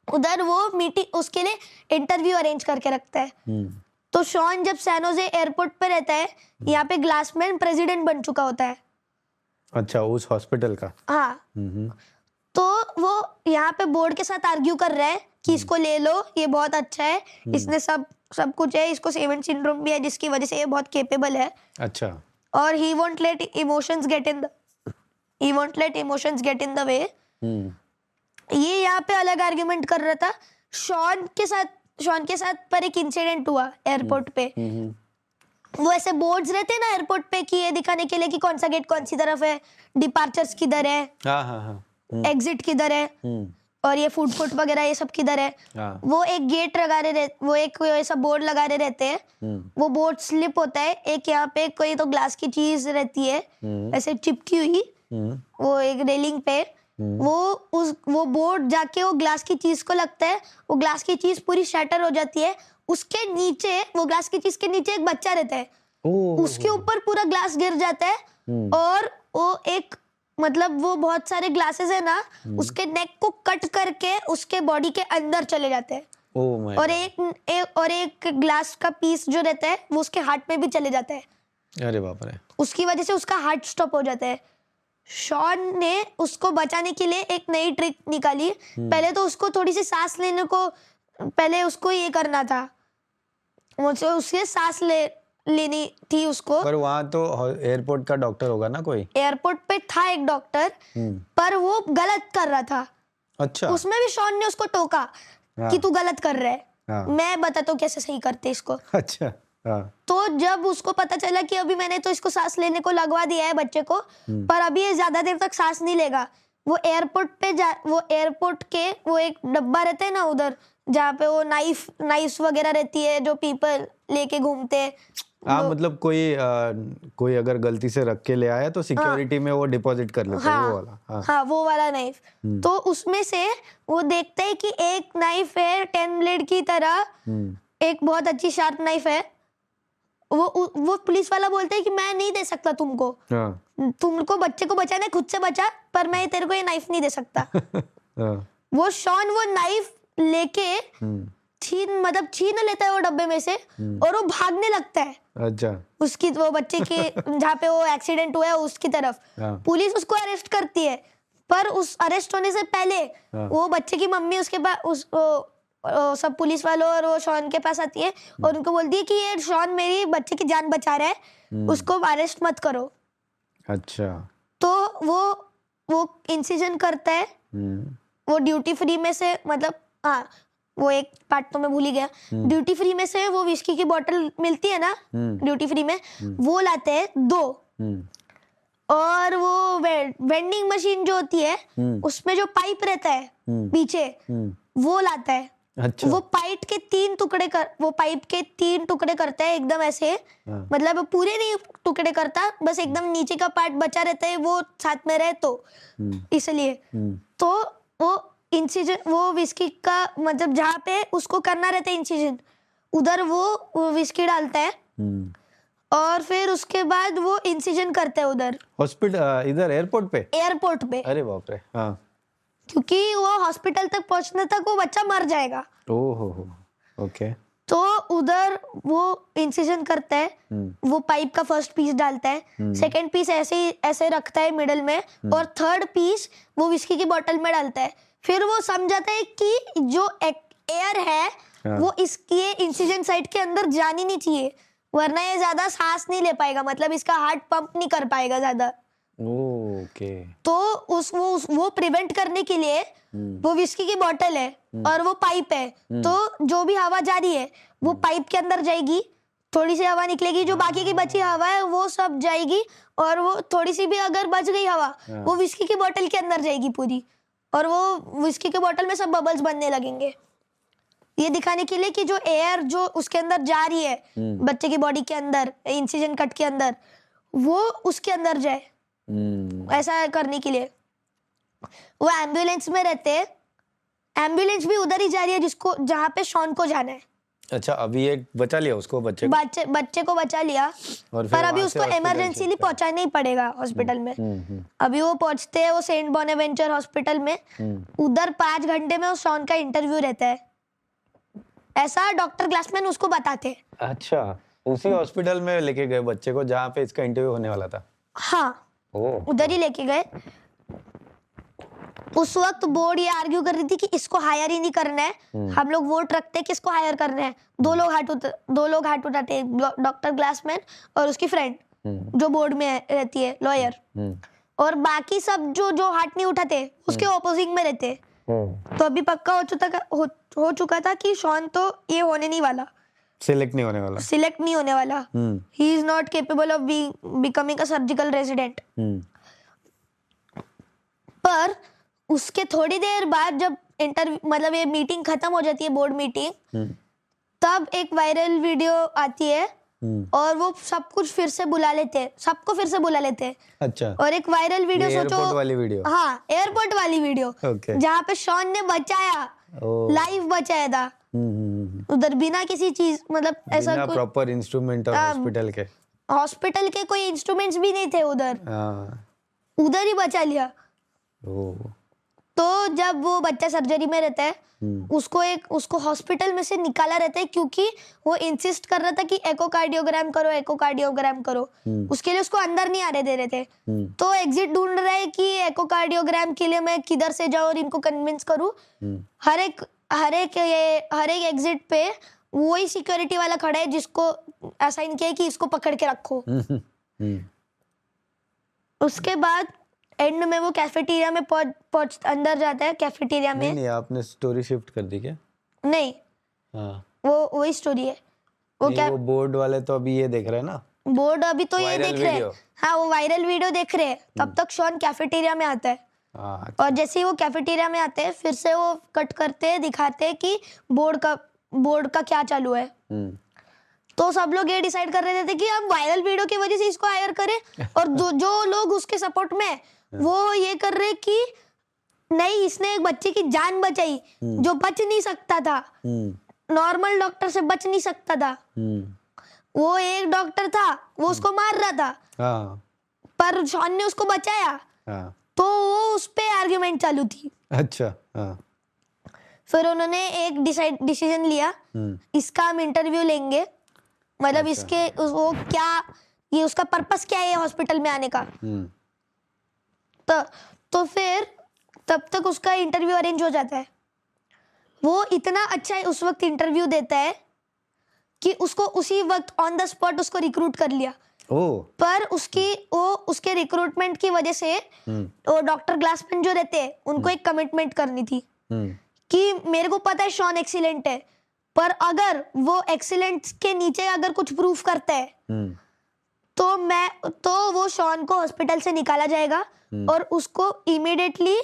S1: उधर वो मीटिंग उसके लिए इंटरव्यू अरेंज करके रखता है। तो शॉन जब सैन होजे एयरपोर्ट पे रहता है, यहाँ पे ग्लासमैन प्रेसिडेंट बन चुका होता है।
S2: अच्छा, उस हॉस्पिटल का।
S1: हाँ। तो वो यहाँ पे बोर्ड के साथ आर्ग्यू कर रहा है कि इसको ले लो, ये बहुत अच्छा है, इसने सब कुछ है, इसको सेवन सिंड्रोम भी है जिसकी वजह से ये बहुत केपेबल है।
S2: अच्छा। और
S1: he won't let emotions get in the way। ये यहाँ पे अलग आर्ग्यूमेंट कर रहा था। शॉन के साथ पर एक इंसिडेंट हुआ एयरपोर्ट पे। वो ऐसे बोर्ड्स रहते हैं ना एयरपोर्ट पे कि ये दिखाने के लिए कि कौन सा गेट कौन सी तरफ है, डिपार्चर्स किधर है, एग्जिट किधर है, और ये फूड कोर्ट वगैरह ये सब किधर है। वो एक गेट वो एक ऐसा बोर्ड लगा रहे रहते हैं, वो बोर्ड स्लिप होता है, एक यहाँ पे कोई तो ग्लास की चीज रहती है ऐसे चिपकी हुई, वो एक रेलिंग पे, वो बोर्ड जाके वो ग्लास की चीज को लगता है, वो ग्लास की चीज पूरी शैटर हो जाती है, उसके नीचे, वो ग्लास की चीज के नीचे एक बच्चा रहता है, उसके ऊपर पूरा ग्लास गिर जाता है, और वो एक मतलब वो बहुत सारे ग्लासेस है ना, उसके नेक को कट करके उसके बॉडी के अंदर चले जाते हैं, और एक ग्लास का पीस जो रहता है वो उसके हार्ट में भी चले जाता है।
S2: अरे बाप रे।
S1: उसकी वजह से उसका हार्ट स्टॉप हो जाता है। शॉन ने उसको बचाने के लिए एक नई ट्रिक निकाली। पहले तो उसको थोड़ी सी सांस लेने को, पहले उसको ये करना था, उसके सांस लेनी थी उसको।
S2: पर वहाँ तो एयरपोर्ट का डॉक्टर होगा ना कोई?
S1: एयरपोर्ट पे था एक डॉक्टर, पर वो गलत कर रहा था।
S2: अच्छा।
S1: उसमें भी शॉन ने उसको टोका कि तू गलत कर रहा है, मैं बताता हूँ कैसे सही करते इसको।
S2: अच्छा।
S1: तो जब उसको पता चला कि अभी मैंने तो इसको सांस लेने को लगवा दिया है बच्चे को, पर अभी ये ज्यादा देर तक सांस नहीं लेगा, वो एयरपोर्ट के वो एक डब्बा रहता है ना उधर, जहाँ पे वो नाइफ्स वगैरह रहती है जो पीपल लेके घूमते हैं।
S2: मतलब कोई अगर गलती से रख के ले आया तो सिक्योरिटी में वो डिपॉजिट कर लेते हैं, वो वाला।
S1: वो वाला नाइफ। तो उसमें से वो देखते हैं कि एक नाइफ है 10 ब्लेड की तरह, एक बहुत अच्छी शार्प नाइफ है, वो पुलिस वाला बोलता है कि मैं नहीं दे सकता तुमको,
S2: हाँ
S1: तुमको बच्चे को बचाना है खुद से बचा, पर मैं तेरे को ये नाइफ नहीं दे सकता।
S2: हाँ
S1: वो शॉन वो नाइफ लेके छीन लेता है वो डब्बे में से और वो भागने लगता है
S2: अच्छा
S1: उसकी वो बच्चे के जहाँ पे वो एक्सीडेंट हुआ है उसकी तरफ।
S2: हाँ
S1: पुलिस उसको अरेस्ट करती है, पर उस अरेस्ट होने से पहले
S2: हाँ।
S1: वो बच्चे की मम्मी उसके पास सब पुलिस वालों और वो शॉन के पास आती है और उनको बोलती है कि ये शॉन मेरी बच्चे की जान बचा रहा है, उसको अरेस्ट मत करो।
S2: अच्छा
S1: तो वो इंसिजन करता है, वो ड्यूटी फ्री में से, मतलब हाँ वो एक पार्ट तो मैं भूल ही गया। ड्यूटी फ्री में से वो विस्की की बोतल मिलती है ना ड्यूटी फ्री में, वो लाते हैं 2 और वो वेंडिंग मशीन जो होती है उसमें जो पाइप रहता है पीछे वो लाता है।
S2: अच्छा
S1: वो पाइप के 3 टुकड़े करता है एकदम ऐसे,
S2: हाँ।
S1: मतलब पूरे नहीं टुकड़े करता, बस एकदम नीचे का पार्ट बचा रहता है वो साथ में रहे तो इसलिए। तो वो इंसिजन वो विस्की का मतलब जहाँ पे उसको करना रहता है इंसिजन, उधर वो विस्की डालता है और फिर उसके बाद वो इंसिजन करता है उधर
S2: हॉस्पिटल इधर एयरपोर्ट पे। अरे बाप रे हाँ
S1: क्योंकि वो हॉस्पिटल तक पहुंचने तक वो बच्चा मर जाएगा।
S2: ओहो ओके
S1: तो उधर वो इंसिजन करता है, वो पाइप का फर्स्ट पीस डालता है, सेकंड पीस ऐसे रखता है मिडल में और थर्ड पीस वो विस्की की बोतल में डालता है। फिर वो समझाता है कि जो एयर है वो इसके इंसिजन साइट के अंदर जानी नहीं चाहिए, वरना ये ज्यादा सांस नहीं ले पाएगा, मतलब इसका हार्ट पंप नहीं कर पाएगा ज्यादा।
S2: ओके
S1: तो वो प्रिवेंट करने के लिए वो विस्की की बोतल है और वो पाइप है, तो जो भी हवा जा रही है वो पाइप के अंदर जाएगी, थोड़ी सी हवा निकलेगी, जो बाकी की बची हवा है वो सब जाएगी और वो थोड़ी सी भी अगर बच गई हवा वो विस्की की बोतल के अंदर जाएगी पूरी, और वो विस्की के बोतल में सब बबल्स बनने लगेंगे। ये दिखाने के लिए कि जो एयर जो उसके अंदर जा रही है बच्चे की बॉडी के अंदर इंसिजन कट के अंदर वो उसके अंदर जाए, ऐसा करने के लिए। वो एम्बुलेंस में रहते हैं, एम्बुलेंस भी उधर ही जा रही है जिसको जहाँ पे शॉन को जाना है।
S2: अच्छा अभी एक बचा लिया उसको बच्चे
S1: को बचा लिया,
S2: और
S1: पर अभी उसको इमरजेंसीली पहुंचाना ही पड़ेगा हॉस्पिटल में। अभी वो पहुंचते हैं वो सेंट बोनावेंचर हॉस्पिटल में, उधर 5 घंटे में उस शॉन का इंटरव्यू रहता है, ऐसा डॉक्टर ग्लासमैन उसको बताते हैं।
S2: अच्छा उसी हॉस्पिटल में लेके गए बच्चे को जहाँ पे इसका इंटरव्यू होने वाला था?
S1: हाँ उधर ही लेके गए। उस वक्त बोर्ड ये आर्ग्यू कर रही थी कि इसको हायर ही नहीं करना है, हम लोग वोट रखते हैं कि इसको हायर करना है। 2 लोग हाथ उठाते, डॉक्टर ग्लासमैन और उसकी फ्रेंड जो बोर्ड में रहती है लॉयर, और बाकी सब जो हाथ नहीं उठाते उसके ऑपोजिंग में रहते। तो अभी पक्का हो चुका था कि शॉन तो ये होने नहीं वाला,
S2: सिलेक्ट नहीं होने वाला।
S1: He is not capable of becoming a surgical resident. पर उसके थोड़ी देर बाद जब इंटरव्यू मतलब ये मीटिंग खत्म हो जाती है, बोर्ड मीटिंग, तब एक वायरल वीडियो आती है और वो सब कुछ फिर से बुला लेते हैं, सबको फिर से बुला लेते हैं। अच्छा। और एक वायरल वीडियो सोचो, एयरपोर्ट वाली वीडियो। हाँ एयरपोर्ट वाली वीडियो जहाँ पे शॉन ने बचाया, लाइव बचाया था उधर बिना किसी चीज, मतलब ऐसा
S2: प्रॉपर इंस्ट्रूमेंट और
S1: हॉस्पिटल के कोई इंस्ट्रूमेंट्स भी नहीं थे उधर, उधर ही बचा लिया। तो जब वो बच्चा सर्जरी में रहता है उसको हॉस्पिटल में से निकाला रहता है क्योंकि वो इंसिस्ट कर रहा था कि एकोकार्डियोग्राम करो। उसके लिए उसको अंदर नहीं आने दे रहे थे। तो एग्जिट ढूंढ रहा है कि एकोकार्डियोग्राम के लिए मैं किधर से जाऊं और इनको कन्विंस करूं। हर एक एग्जिट पे वही सिक्योरिटी वाला खड़ा है जिसको असाइन किया है कि इसको पकड़ के रखो। उसके बाद एंड में वो कैफेटेरिया में पहुंच अंदर जाता है कैफेटेरिया में।
S2: नहीं आपने स्टोरी शिफ्ट कर दी क्या?
S1: नहीं वो वही स्टोरी है।
S2: वो बोर्ड वाले तो अभी ये देख रहे हैं ना,
S1: बोर्ड अभी तो ये देख रहे हैं। हाँ वो वायरल वीडियो देख रहे हैं। तब तक शॉन कैफेटेरिया में आता है। और जैसे ही वो कैफेटेरिया में आते हैं फिर से वो कट करते हैं, दिखाते हैं कि बोर्ड का क्या चालू है। तो सब लोग ये डिसाइड कर रहे थे कि हम वायरल वीडियो की वजह से इसको हायर करें, और जो लोग उसके सपोर्ट में वो ये कर रहे कि नहीं इसने एक बच्चे की जान बचाई जो बच नहीं सकता था, नॉर्मल डॉक्टर से बच नहीं सकता था। वो एक डॉक्टर था, वो उसको मार रहा था,
S2: हाँ
S1: पर शॉन ने उसको बचाया,
S2: हाँ
S1: तो वो उस पे आर्ग्यूमेंट चालू थी।
S2: अच्छा हाँ
S1: फिर उन्होंने एक डिसीजन लिया, इसका हम इंटरव्यू लेंगे, मतलब
S2: अच्छा।
S1: इसके वो क्या, ये उसका पर्पस क्या है हॉस्पिटल में आने का। तो फिर तब तक उसका इंटरव्यू अरेंज हो जाता है। वो इतना अच्छा उस वक्त इंटरव्यू देता है कि उसको उसी वक्त ऑन द स्पॉट उसको रिक्रूट कर लिया।
S2: ओ
S1: पर उसके रिक्रूटमेंट की वजह से वो डॉक्टर ग्लासमैन जो रहते हैं उनको एक कमिटमेंट करनी थी कि मेरे को पता है शॉन एक्सीलेंट है, पर अगर वो एक्सीलेंट के नीचे अगर कुछ प्रूफ करता है तो वो शॉन को हॉस्पिटल से निकाला जाएगा और उसको इमीडिएटली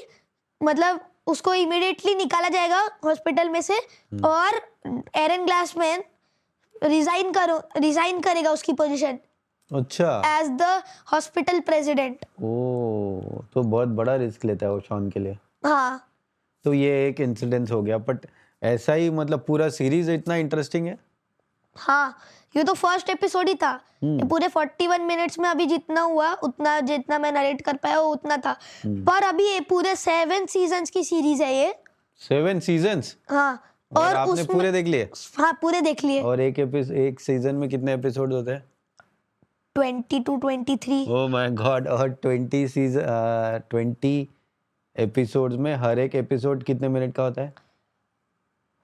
S1: निकाला जाएगा हॉस्पिटल में से, और एरन ग्लासमैन रिजाइन करेगा उसकी पोजीशन
S2: अच्छा
S1: एज द हॉस्पिटल प्रेसिडेंट।
S2: ओ तो बहुत बड़ा रिस्क लेता है वो शॉन के लिए।
S1: हाँ
S2: तो ये एक इंसिडेंस हो गया, बट ऐसा ही मतलब पूरा सीरीज इतना इंटरेस्टिंग है।
S1: हाँ, ये तो फर्स्ट एपिसोड ही था। ये पूरे 41 मिनट्स में अभी जितना हुआ उतना, जितना मैं नरेट कर पाया वो उतना था। पर अभी ये पूरे 7 सीजन्स की सीरीज है ये।
S2: 7 सीजन्स?
S1: हाँ,
S2: और आपने पूरे देख लिए?
S1: हाँ, पूरे देख लिए।
S2: और एक सीजन में कितने एपिसोड होते हैं?
S1: 20 to 23।
S2: Oh my God. और 20 एपिसोड्स में हर एक एपिसोड कितने मिनट का होता है?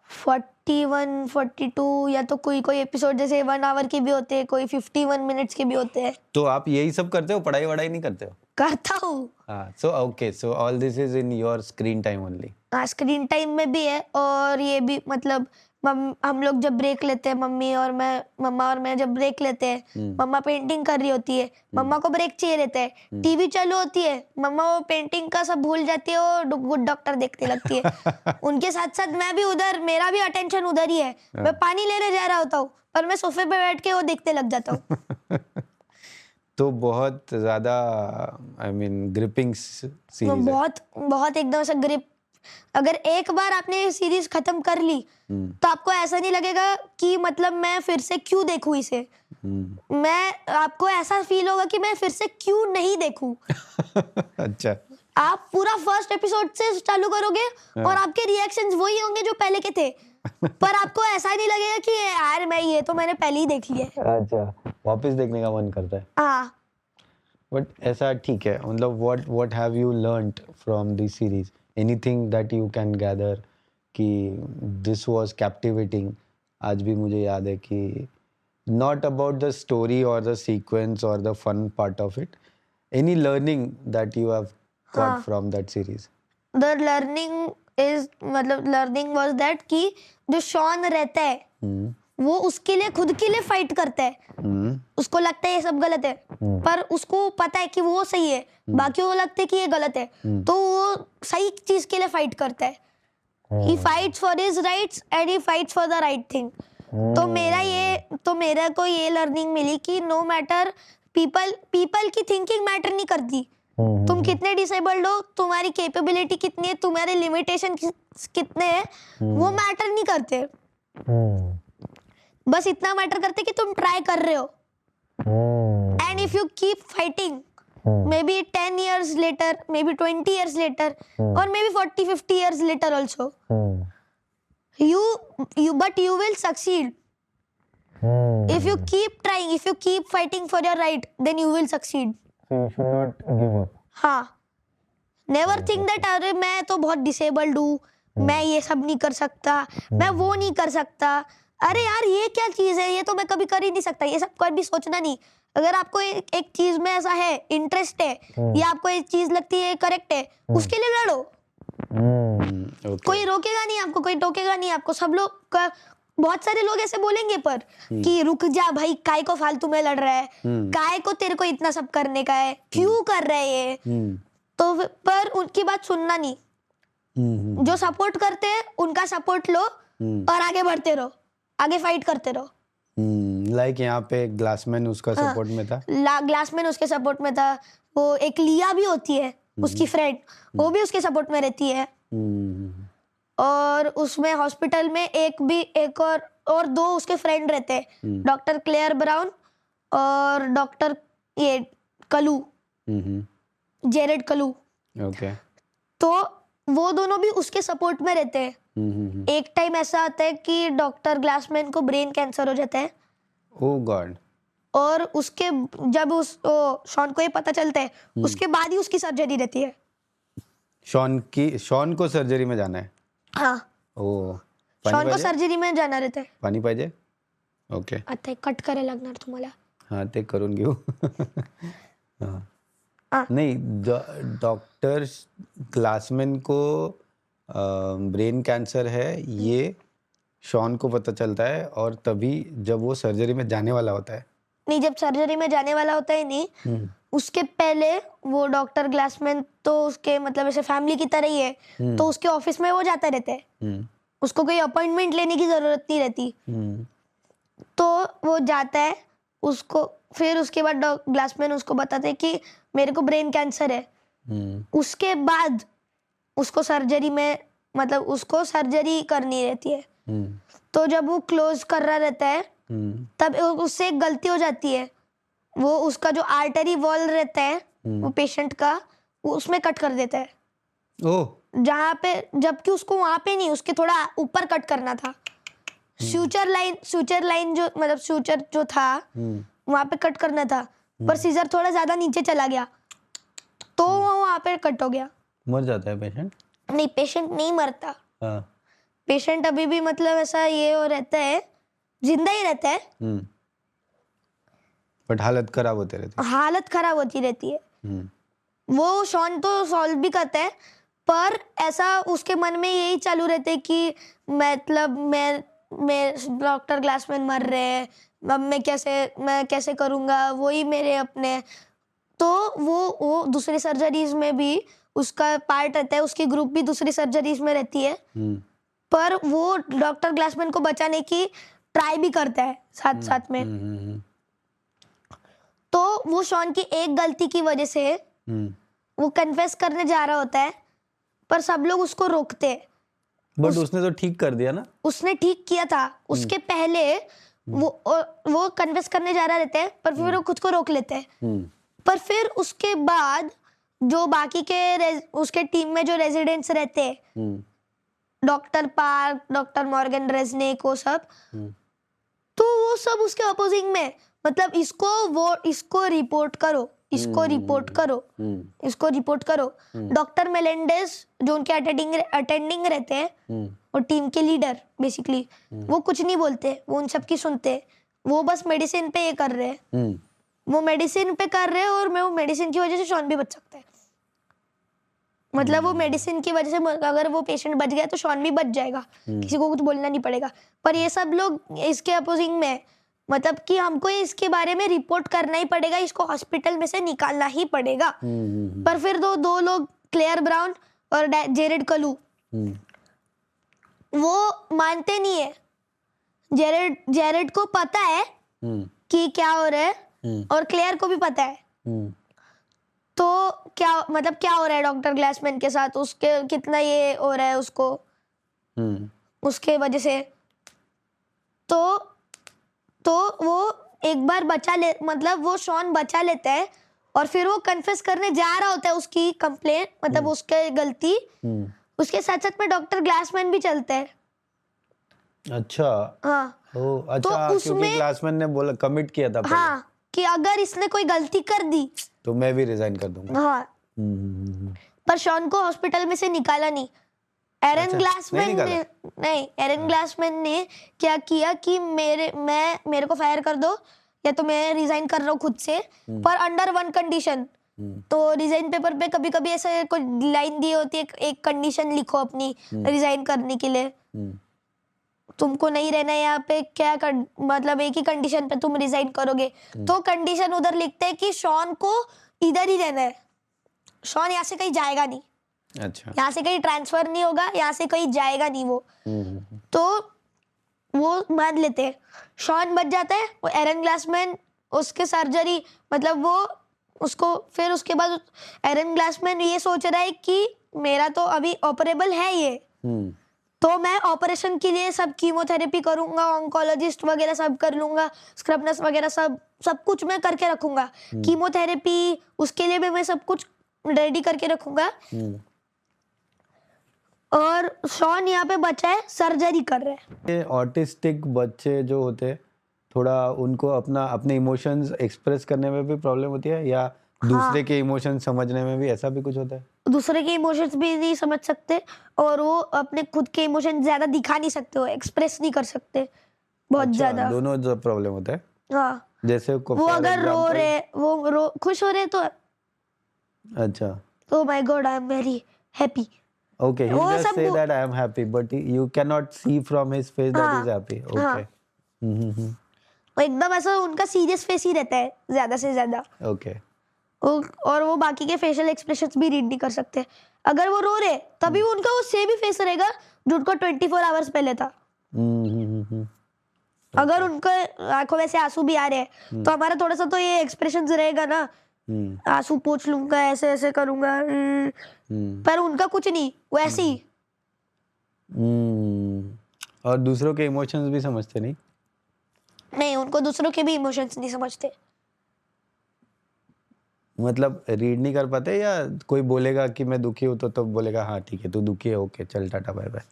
S1: 41, 42, या तो कोई एपिसोड जैसे 1 आवर के भी होते हैं, कोई 51 मिनट्स के भी होते हैं।
S2: तो आप यही सब करते हो, पढ़ाई वढ़ाई नहीं करते हो?
S1: करता हूँ।
S2: हाँ, so all this is in your screen time only?
S1: हाँ, स्क्रीन टाइम में भी है, और ये भी मतलब हम लोग जब ब्रेक लेते हैं, मम्मा और मैं जब ब्रेक लेते हैं, मम्मा पेंटिंग कर रही होती है, मम्मा को ब्रेक चाहिए रहता है, टीवी चालू होती है, मम्मा वो पेंटिंग का सब भूल जाती है और गुड डॉक्टर देखने लगती है। उनके साथ साथ मैं भी उधर, मेरा भी अटेंशन उधर ही है। मैं पानी लेने जा रहा होता हूँ पर मैं सोफे पे बैठ के वो देखते लग जाता हूँ।
S2: तो बहुत ज्यादा आई मीन ग्रिपिंग सीरीज है।
S1: बहुत एकदम से ग्रिप। अगर एक बार आपने ये सीरीज खत्म कर ली तो आपको ऐसा नहीं लगेगा कि मतलब मैं फिर से क्यों देखूं इसे। आपको ऐसा फील होगा कि मैं फिर से क्यों नहीं देखूं।
S2: अच्छा।
S1: आप पूरा फर्स्ट एपिसोड से चालू करोगे और आपके रिएक्शंस वही होंगे जो पहले के थे, पर आपको ऐसा नहीं लगेगा कि यार मैंने पहले ही देख लिया है।
S2: अच्छा, वापस देखने का मन करता है।
S1: हाँ,
S2: बट ऐसा ठीक है, मतलब what have you learned from the series? Anything that you can gather कि this was captivating? आज भी मुझे याद है कि not about the story or the sequence or the fun part of it. Any learning that you have got from that series?
S1: The learning was that कि जो Shawn रहता है वो उसके लिए, खुद के लिए फाइट करता है। उसको लगता है ये सब गलत है, पर उसको पता है कि वो सही है, बाकियों को लगता है कि ये गलत है, तो वो सही चीज के लिए फाइट करता है। He fights for his rights and he fights for the right thing. तो मेरा को ये लर्निंग मिली कि नो मैटर, पीपल की थिंकिंग मैटर नहीं करती। तुम कितने डिसेबल्ड हो, तुम्हारी कैपेबिलिटी कितनी है, तुम्हारे लिमिटेशन कितने हैं, वो मैटर नहीं करते। बस इतना मैटर करते कि तुम ट्राई कर रहे हो। And if you keep fighting, may be 10 years later, maybe 20 years later, or maybe 40-50 years later also, but you will succeed. If you keep trying, if you keep fighting for your right, then you will succeed.
S2: So you should not give up.
S1: हाँ, never think that अरे मैं तो बहुत disabled हूँ, मैं ये सब नहीं कर सकता, मैं वो नहीं कर सकता। अरे यार ये क्या चीज है, ये तो मैं कभी कर ही नहीं सकता, ये सब कभी सोचना नहीं। अगर आपको एक चीज में ऐसा है, इंटरेस्ट है, या आपको एक चीज लगती है करेक्ट है, उसके लिए लड़ो। कोई रोकेगा नहीं आपको, कोई टोकेगा नहीं आपको। सब लोग, बहुत सारे लोग ऐसे बोलेंगे पर कि रुक जा भाई, काय को फालतू में लड़ रहा है, काय को तेरे को इतना सब करने का है, क्यों कर रहे है ये। तो पर उनकी बात सुनना नहीं। जो सपोर्ट करते हैं उनका सपोर्ट लो और आगे बढ़ते रहो, आगे फाइट करते रहो।
S2: लाइक यहाँ पे ग्लासमैन उसका सपोर्ट में था।
S1: ग्लासमैन उसके सपोर्ट में था। वो एक लिया भी होती है उसकी फ्रेंड, वो भी उसके सपोर्ट में रहती है। और उसमें हॉस्पिटल में एक और और दो उसके फ्रेंड रहते हैं, डॉक्टर क्लेयर ब्राउन और डॉक्टर ये कलू, जेरेड कलू।
S2: ओके।
S1: तो वो दोनों भी उसके सपोर्ट में रहते हैं। एक टाइम ऐसा आता है कि डॉक्टर ग्लासमैन को ब्रेन कैंसर हो जाता है,
S2: ओह गॉड।
S1: और उसके जब शॉन को ये पता चलता है, उसके बाद ही उसकी सर्जरी रहती है।
S2: शॉन को सर्जरी में जाना है?
S1: हाँ,
S2: ओ,
S1: शॉन को सर्जरी में जाना रहता है।
S2: पाणी पाहिजे? ओके।
S1: आता कट करे लागणार तुम्हाला।
S2: हाँ, ते करून घेऊ। हाँ। नहीं, डॉक्टर ग्लासमैन को ब्रेन कैंसर है ये शॉन को पता चलता है, और तभी जब वो सर्जरी में जाने वाला होता है।
S1: नहीं, जब सर्जरी में जाने वाला होता है नहीं, उसके पहले वो डॉक्टर ग्लासमैन तो उसके मतलब ऐसे फैमिली की तरह ही है, तो उसके ऑफिस में वो जाता रहता है। उसको कोई अपॉइंटमेंट लेने की जरूरत नहीं रहती। तो वो जाता है, उसको फिर उसके बाद ग्लासमैन उसको बताते हैं कि मेरे को ब्रेन कैंसर है। उसके बाद उसको सर्जरी में मतलब उसको सर्जरी करनी रहती है। तो जब वो क्लोज कर रहा रहता है, तब उससे एक गलती हो जाती है। वो उसका जो आर्टरी वॉल रहता है वो पेशेंट का, वो उसमें कट कर देता है।
S2: ओह,
S1: जहाँ पे, जबकि उसको वहां पे नहीं, उसके थोड़ा ऊपर कट करना था। सूचर लाइन जो मतलब सूचर जो था वहां पे कट करना था, पर सीजर थोड़ा ज्यादा नीचे चला गया, तो वो वहां पे कट हो गया।
S2: मर जाता है पेशेंट?
S1: नहीं, पेशेंट नहीं मरता।
S2: हाँ।
S1: पेशेंट अभी भी मतलब ऐसा ये हो रहता है, जिंदा ही रहता है,
S2: बट हालत खराब होती रहती है।
S1: हालत खराब होती रहती है। वो शॉन तो सॉल्व भी करता है, पर ऐसा उसके मन में यही चालू रहता है कि मतलब मैं डॉक्टर ग्लासमैन मर रहे हैं, अब मैं कैसे करूँगा, वही मेरे अपने। तो वो दूसरी सर्जरीज में भी उसका पार्ट रहता है, उसकी ग्रुप भी दूसरी सर्जरीज में रहती है, पर वो डॉक्टर ग्लासमैन को बचाने की ट्राई भी करता है साथ साथ में। तो वो शॉन की एक गलती की वजह से वो कन्फेस करने जा रहा होता है, पर सब लोग उसको रोकते हैं।
S2: बट उसने तो ठीक कर दिया ना? उसने
S1: ठीक किया था। उसके पहले वो कन्फेस करने जा रहा रहता है, पर फिर वो खुद को रोक लेते हैं। पर फिर उसके बाद जो बाकी के उसके टीम में जो रेजिडेंट्स रहते हैं, डॉक्टर पार्क, डॉक्टर मॉर्गन रेजनेक, वो सब, तो वो सब उसके अपोजिंग में, मतलब इसको रिपोर्ट करो, इसको रिपोर्ट करो, इसको रिपोर्ट करो। डॉक्टर मेलेंडेस जो उनके अटेंडिंग रहते हैं और टीम के लीडर बेसिकली, वो कुछ नहीं बोलते, वो उन सब की सुनते, वो बस मेडिसिन पे ये कर रहे हैं। वो मेडिसिन पे कर रहे हैं, और वो मेडिसिन की वजह से शॉन भी बच सकता है। मतलब वो मेडिसिन की वजह से अगर वो पेशेंट बच गया तो शॉन भी बच जाएगा, किसी को कुछ बोलना नहीं पड़ेगा। पर ये सब लोग इसके अपोजिंग में, मतलब कि हमको इसके बारे में रिपोर्ट करना ही पड़ेगा, इसको हॉस्पिटल में से निकालना ही पड़ेगा। पर फिर दो लोग, क्लेयर ब्राउन और जेरेड कलू, वो मानते नहीं है। जेरेड को पता है कि क्या हो रहा है, और क्लेयर को भी पता है। तो क्या हो रहा है डॉक्टर ग्लासमैन के साथ, उसके कितना ये हो रहा है उसको, उसके वजह से। तो वो एक बार मतलब वो शॉन बचा लेता है, और फिर वो कन्फेस करने जा रहा होता है उसकी कंप्लेंट, मतलब उसके गलती। उसके साथ साथ में डॉक्टर ग्लासमैन भी चलता है।
S2: अच्छा।
S1: हाँ।
S2: अच्छा,
S1: तो
S2: क्योंकि ग्लासमैन ने बोला, कमिट किया था पहले।
S1: हाँ, कि अगर इसने कोई गलती कर दी
S2: तो मैं भी रिजाइन कर दूंगा।
S1: हाँ। पर शॉन को हॉस्पिटल में से निकाला नहीं। एरन ग्लासमैन ने क्या किया कि मेरे को फायर कर दो, या तो मैं रिजाइन कर रहा हूँ खुद से, पर अंडर वन कंडीशन। तो रिजाइन पेपर पे कभी कभी ऐसे कोई लाइन दी होती है, एक कंडीशन लिखो अपनी रिजाइन करने के लिए, तुमको नहीं रहना है यहाँ पे, मतलब एक ही कंडीशन पे तुम रिजाइन करोगे। तो कंडीशन उधर लिखते हैं कि शॉन को इधर ही रहना है, शॉन यहाँ से कहीं जाएगा नहीं।
S2: अच्छा।
S1: यहाँ से कहीं ट्रांसफर नहीं होगा, यहाँ से कहीं जाएगा नहीं वो। तो वो मान लेते हैं, शॉन बच जाता है। वो एरन ग्लासमैन उसके सर्जरी, मतलब वो उसको, फिर उसके बाद एरन ग्लासमैन ये सोच रहा है कि मेरा तो अभी ऑपरेबल है ये, तो मैं ऑपरेशन के लिए सब कीमोथेरेपी करूंगा, ऑन्कोलॉजिस्ट वगैरह सब कर लूंगा, स्क्रबनस वगैरह सब सब कुछ मैं करके रखूंगा। कीमोथेरेपी उसके लिए भी मैं सब कुछ रेडी करके रखूंगा। और शॉन यहाँ पे बचा है, सर्जरी कर रहे हैं।
S2: ये ऑटिस्टिक बच्चे जो होते हैं थोड़ा उनको अपने इमोशंस एक्सप्रेस करने में भी प्रॉब्लम होती है, या दूसरे के इमोशंस समझने में भी ऐसा भी कुछ होता है?
S1: दूसरे के इमोशंस भी नहीं समझ सकते और वो अपने खुद के इमोशन ज्यादा दिखा नहीं सकते, वो एक्सप्रेस नहीं कर सकते बहुत
S2: अच्छा,
S1: ज्यादा।
S2: दोनों जो प्रॉब्लम होता है।
S1: हाँ,
S2: जैसे
S1: वो अगर रो रहे, वो खुश हो रहे तो
S2: अच्छा,
S1: oh my God I am very happy.
S2: okay, he
S1: वो
S2: just
S1: सब
S2: say that I am happy, but you cannot see from his face that
S1: हाँ,
S2: he's happy.
S1: हाँ।
S2: Okay. हम्म।
S1: वो एकदम ऐसा उनका सीरियस फेस ही रहता है ज्यादा से ज्यादा।
S2: Okay.
S1: और वो बाकी के फेशियल एक्सप्रेशंस भी रीड नहीं कर सकते। अगर वो रो रहे तभी उनका वो सेम ही फेस रहेगा जो उनका 24 आवर्स पहले था।
S2: हम्म।
S1: अगर उनके आंखों में से आंसू भी आ रहे हैं तो हमारा थोड़ा सा तो ये एक्सप्रेशंस रहेगा ना, आंसू पोंछ लूंगा, ऐसे ऐसे करूंगा, पर उनका कुछ नहीं, वैसे ही।
S2: और दूसरों के इमोशंस भी समझते नहीं?
S1: नहीं, उनको दूसरों के भी इमोशंस नहीं समझते।
S2: मतलब रीड नहीं कर पाते, या कोई बोलेगा कि मैं दुखी हूँ तो बोलेगा हाँ ठीक है तू दुखी है, ओके चल टाटा बाय बाय?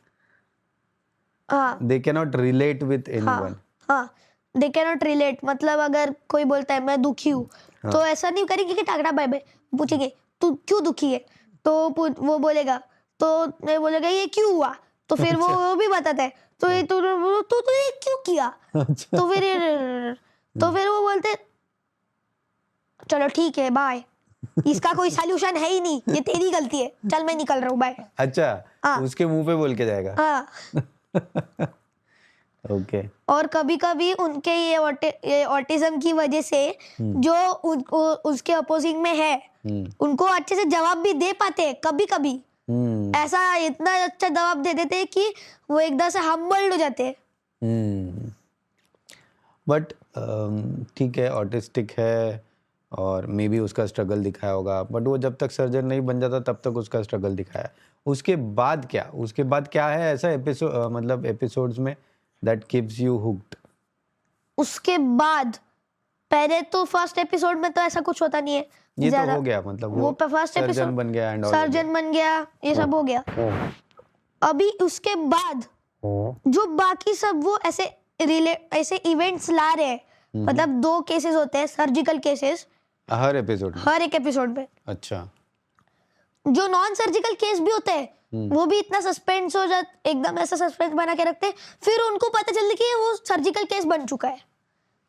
S1: हाँ
S2: they can not relate with anyone.
S1: हाँ, दे कैन नॉट रिलेट। मतलब अगर कोई बोलता है मैं दुखी हूँ तो ऐसा नहीं करेंगे कि टाटा बाय बाय, पूछेंगे तू क्यों दुखी है, तो वो बोलेगा, तो मैं बोलेगा ये क्यों हुआ, तो फिर वो भी बताता है तो ये तू ये क्यों किया,
S2: अच्छा।
S1: तो फिर वो बोलते चलो ठीक है बाय, इसका कोई सॉल्यूशन है ही नहीं, ये तेरी गलती है, चल मैं निकल रहा हूँ बाय।
S2: अच्छा,
S1: हाँ।
S2: उसके मुंह पे बोल के जाएगा?
S1: हाँ।
S2: ओके।
S1: और कभी कभी उनके ये ऑटिज्म की वजह से जो उसके अपोजिंग में है उनको अच्छे से जवाब भी दे पाते हैं कभी कभी। ऐसा इतना अच्छा जवाब दे देते हैं कि वो एकदम से हम्बल्ड हो जाते हैं।
S2: बट ठीक है, ऑटिस्टिक है और मे बी उसका स्ट्रगल दिखाया होगा, बट वो जब तक सर्जन नहीं बन जाता तब तक उसका स्ट्रगल दिखाया। उसके बाद क्या है ऐसा एपिसोड, मतलब एपिसोड्स में that keeps you hooked?
S1: उसके बाद पहले तो फर्स्ट एपिसोड में तो ऐसा कुछ होता नहीं है,
S2: ये तो हो गया, मतलब वो
S1: फर्स्ट एपिसोड
S2: सर्जन बन गया एंड
S1: सर्जन बन गया, ये सब हो गया। अभी उसके बाद जो बाकी सब वो ऐसे इवेंट्स ला रहे हैं, मतलब 2 केसेस होते हैं सर्जिकल केसेस
S2: हर एपिसोड में,
S1: हर एक एपिसोड में।
S2: अच्छा।
S1: जो नॉन सर्जिकल केस भी होते हैं वो भी इतना सस्पेंस हो जाता, एकदम ऐसा सस्पेंस बना के रखते हैं, फिर उनको पता चलता है कि वो सर्जिकल केस बन चुका है।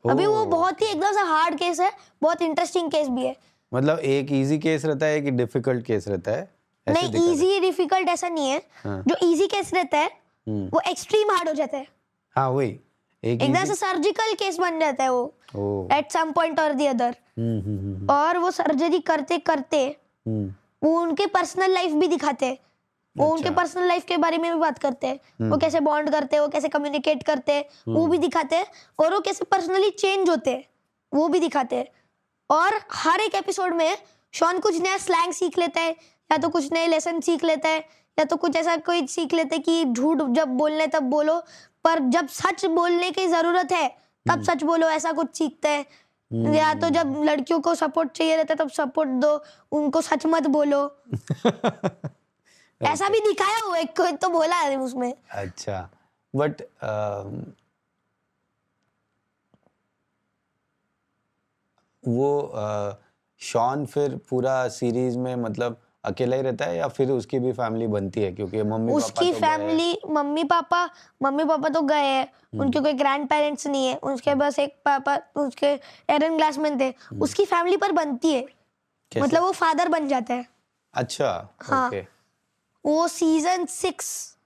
S1: अभी वो बहुत ही एकदम से हार्ड केस है, बहुत इंटरेस्टिंग केस भी है।
S2: मतलब एक इजी केस रहता है, एक डिफिकल्ट केस रहता है?
S1: नहीं, इजी डिफिकल्ट ऐसा नहीं है। जो इजी केस रहता है वो एक्सट्रीम हार्ड हो जाता है।
S2: हाँ वही, एक
S1: एकदम से सर्जिकल केस बन जाता है वो एट सम पॉइंट और द अदर। और वो सर्जरी करते करते वो उनके पर्सनल लाइफ भी दिखाते हैं, वो उनके पर्सनल लाइफ के बारे में भी बात करते हैं, वो कैसे बॉन्ड करते हैं, वो कैसे कम्युनिकेट करते हैं, वो भी दिखाते हैं, और वो कैसे पर्सनली चेंज होते हैं वो भी दिखाते हैं। और हर एक एपिसोड में शॉन कुछ नया स्लैंग सीख लेता है, या तो कुछ नए लेसन सीख लेता है, या तो कुछ ऐसा कोई सीख लेता है कि झूठ जब बोलना है तब बोलो, पर जब सच बोलने की जरूरत है तब सच बोलो, ऐसा कुछ सीखता है। या तो जब लड़कियों को सपोर्ट चाहिए रहता है तब सपोर्ट दो, उनको सच मत बोलो। ऐसा भी दिखाया हुआ एक कोई तो बोला है उसमें।
S2: अच्छा, बट वो शॉन फिर पूरा सीरीज में मतलब अकेला ही रहता है, या फिर उसकी भी फैमिली बनती है? क्योंकि
S1: उसकी फैमिली, मम्मी पापा तो गए हैं, उनके कोई ग्रैंड पेरेंट्स नहीं है, उसके बस एक पापा, उसके एरन ग्लासमैन थे। उसकी फैमिली पर बनती है, मतलब वो फादर बन जाता है।
S2: अच्छा,
S1: हाँ,
S2: ओके।
S1: वो सीजन 6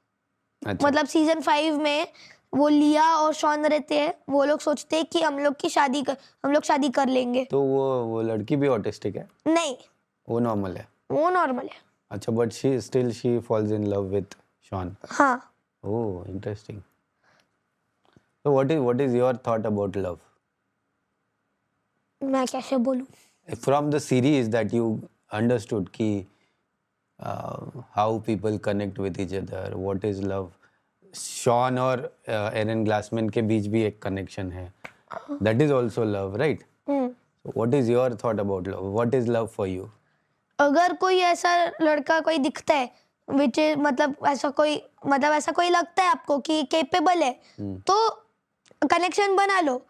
S2: अच्छा।
S1: मतलब सीजन 5 में वो लिया और शॉन रहते हैं, वो लोग सोचते हैं कि हम लोग शादी कर लेंगे।
S2: तो वो लड़की भी ऑटिस्टिक है?
S1: नहीं,
S2: वो नॉर्मल है?
S1: वो नॉर्मल है।
S2: अच्छा, but she falls in love with Shaun?
S1: हाँ।
S2: Oh, interesting. So what is your thought about love?
S1: मैं कैसे बोलूं?
S2: From the series that you understood कि how people connect with each other, what is love? Shaun और Aaron Glassman के बीच भी एक कनेक्शन है, that is also love, right? What is your thought about love? What is love for you?
S1: अगर कोई ऐसा लड़का कोई दिखता है विच मतलब ऐसा कोई लगता है आपको कि केपेबल है, तो कनेक्शन बना लो।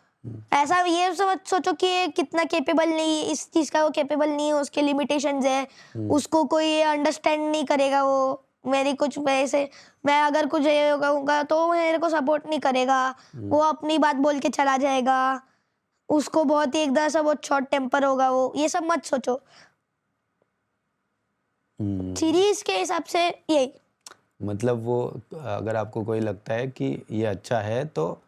S1: ऐसा ये समझ सोचो कि ये कितना केपेबल नहीं, इस चीज का वो केपेबल नहीं है, उसके लिमिटेशंस है, उसको कोई ये अंडरस्टैंड नहीं करेगा, वो मेरी कुछ वैसे मैं अगर कुछ ये कहूँगा तो वो मेरे को सपोर्ट नहीं करेगा, वो अपनी बात बोल के चला जाएगा, उसको बहुत ही एकदम से बहुत शॉर्ट टेम्पर होगा, वो ये सब मत सोचो। सीरीज के हिसाब से यही
S2: मतलब वो अगर आपको कोई लगता है कि ये अच्छा है तो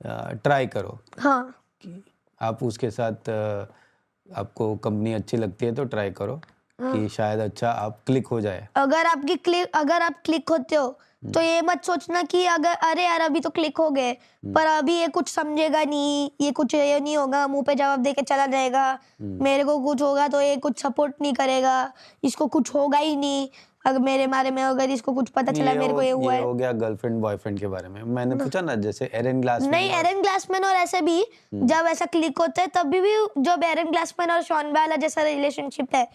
S2: ट्राई करो।
S1: हाँ
S2: कि आप उसके साथ आपको कंपनी अच्छी लगती है तो ट्राई करो कि शायद अच्छा आप क्लिक हो जाए।
S1: अगर आप क्लिक होते हो तो ये मत सोचना कि अगर अरे यार अभी तो क्लिक हो गए पर अभी ये कुछ समझेगा नहीं, ये कुछ ये नहीं होगा, मुंह पे जवाब दे के चला जाएगा, मेरे को कुछ होगा तो ये कुछ सपोर्ट नहीं करेगा, इसको कुछ होगा ही नहीं, अगर मेरे बारे में अगर इसको कुछ पता चला मेरे को ये हुआ है।
S2: हो गया गर्लफ्रेंड बॉयफ्रेंड के बारे में। मैंने पूछा ना जैसे एरन ग्लासमैन।
S1: नहीं, एरन ग्लासमैन और ऐसे भी जब ऐसा क्लिक होता है तब भी जब एरन ग्लासमैन और शॉन वाला जैसा रिलेशनशिप है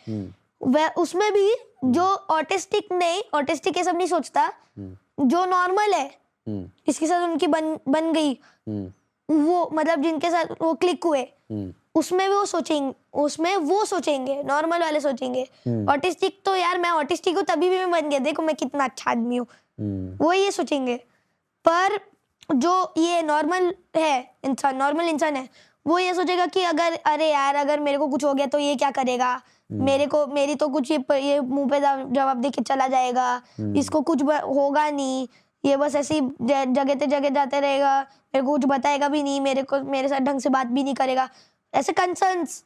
S1: वह उसमें भी जो ऑटिस्टिक ये सब नहीं सोचता, जो नॉर्मल है इसके साथ उनकी बन गई, वो मतलब जिनके साथ वो क्लिक हुए उसमें वो सोचेंगे नॉर्मल वाले सोचेंगे। ऑटिस्टिक तो यार मैं ऑटिस्टिक हूँ तभी भी मैं बन गया, देखो मैं कितना अच्छा आदमी हूँ, वो ये सोचेंगे। पर जो ये नॉर्मल इंसान है वो ये सोचेगा कि अगर अरे यार अगर मेरे को कुछ हो गया तो ये क्या करेगा, मेरी तो कुछ ये मुंह पे जवाब दे के चला जाएगा, इसको कुछ होगा नहीं, ये बस ऐसी जगह जाते रहेगा, मेरे को कुछ बताएगा भी नहीं, मेरे साथ ढंग से बात भी नहीं करेगा, ऐसे कंसर्न्स।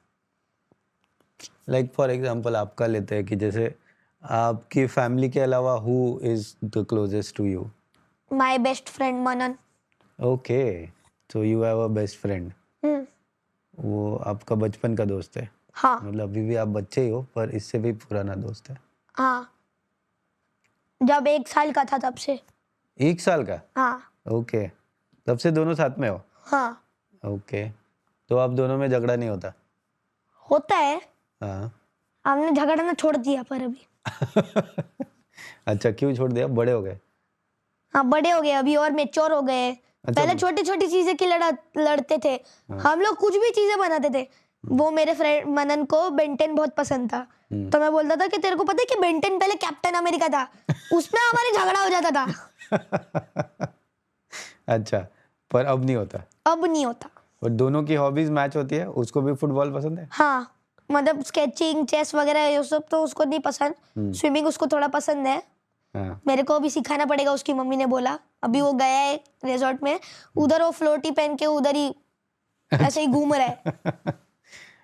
S2: लाइक फॉर एग्जांपल आपका लेते हैं कि जैसे आपकी फैमिली के अलावा who is the closest to you?
S1: My best friend Manan.
S2: Okay, so you have a best friend. वो आपका बचपन का दोस्त है?
S1: हाँ।
S2: मतलब अभी भी आप बच्चे ही हो पर इससे भी पुराना दोस्त है?
S1: हाँ, जब 1 साल का था तब से।
S2: 1 साल का?
S1: हाँ।
S2: ओके, तब से दोनों साथ में हो?
S1: हाँ।
S2: ओके, तो आप दोनों में झगड़ा नहीं होता?
S1: होता है।
S2: हाँ।
S1: हमने झगड़ना छोड़ दिया पर अभी।
S2: अच्छा, क्यों छोड़ दिया? बड़े हो गए?
S1: हाँ, बड़े हो गए अभी और मैच्योर हो गए।
S2: अच्छा,
S1: पहले छोटी छोटी चीजें की लड़ते थे। हम लोग कुछ भी चीजें बनाते थे। वो मेरे फ्रेंड मनन को बेंटेन बहुत पसंद था, तो मैं बोलता था कि तेरे को पता है कि बेंटेन पहले कैप्टन अमेरिका था, उसमें हमारी झगड़ा हो जाता था।
S2: अच्छा, पर अब नहीं होता?
S1: अब नहीं होता।
S2: और दोनों की हॉबीज मैच होती है? उसको भी फुटबॉल पसंद है?
S1: हाँ, मतलब स्केचिंग चेस वगैरह ये सब तो उसको नहीं पसंद, स्विमिंग उसको थोड़ा पसंद है।
S2: हाँ।
S1: मेरे को अभी सिखाना पड़ेगा, उसकी मम्मी ने बोला। अभी वो गया है रिजॉर्ट में, उधर वो फ्लोटी पहन के उधर ही ऐसे ही घूम रहा है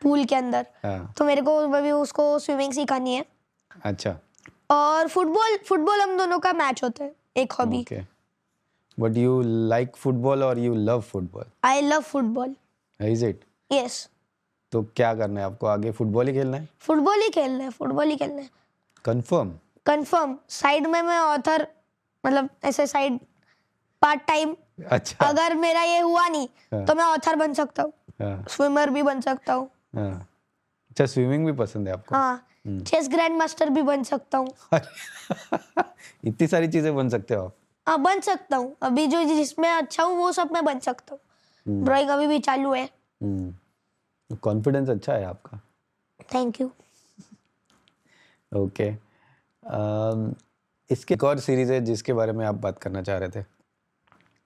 S1: पूल के अंदर।
S2: हाँ।
S1: तो मेरे को अभी उसको स्विमिंग सिखानी है।
S2: अच्छा।
S1: और फुटबॉल हम दोनों का मैच होता है, एक hobby.
S2: Okay, but you like football और you love football?
S1: I love football.
S2: Is it?
S1: Yes.
S2: तो क्या करना है आपको आगे? फुटबॉल ही खेलना है?
S1: फुटबॉल ही खेलना है। कंफर्म। साइड में मैं ऑथर, मतलब ऐसे साइड पार्ट टाइम।
S2: अच्छा।
S1: अगर मेरा ये हुआ नहीं तो मैं ऑथर बन सकता हूँ, स्विमर भी बन सकता हूँ।
S2: अच्छा, स्विमिंग भी पसंद है आपको?
S1: हाँ, चेस ग्रैंड मास्टर भी बन सकता हूँ।
S2: इतनी सारी चीजें बन सकते हो आप?
S1: हाँ, बन सकता हूँ। अभी जो जिसमें अच्छा हूँ वो सब मैं बन सकता हूँ। ड्राइंग अभी भी चालू है।
S2: कॉन्फिडेंस अच्छा है आपका।
S1: Thank you.
S2: ओके, इसके एक और सीरीज है जिसके बारे में आप बात करना चाह रहे थे?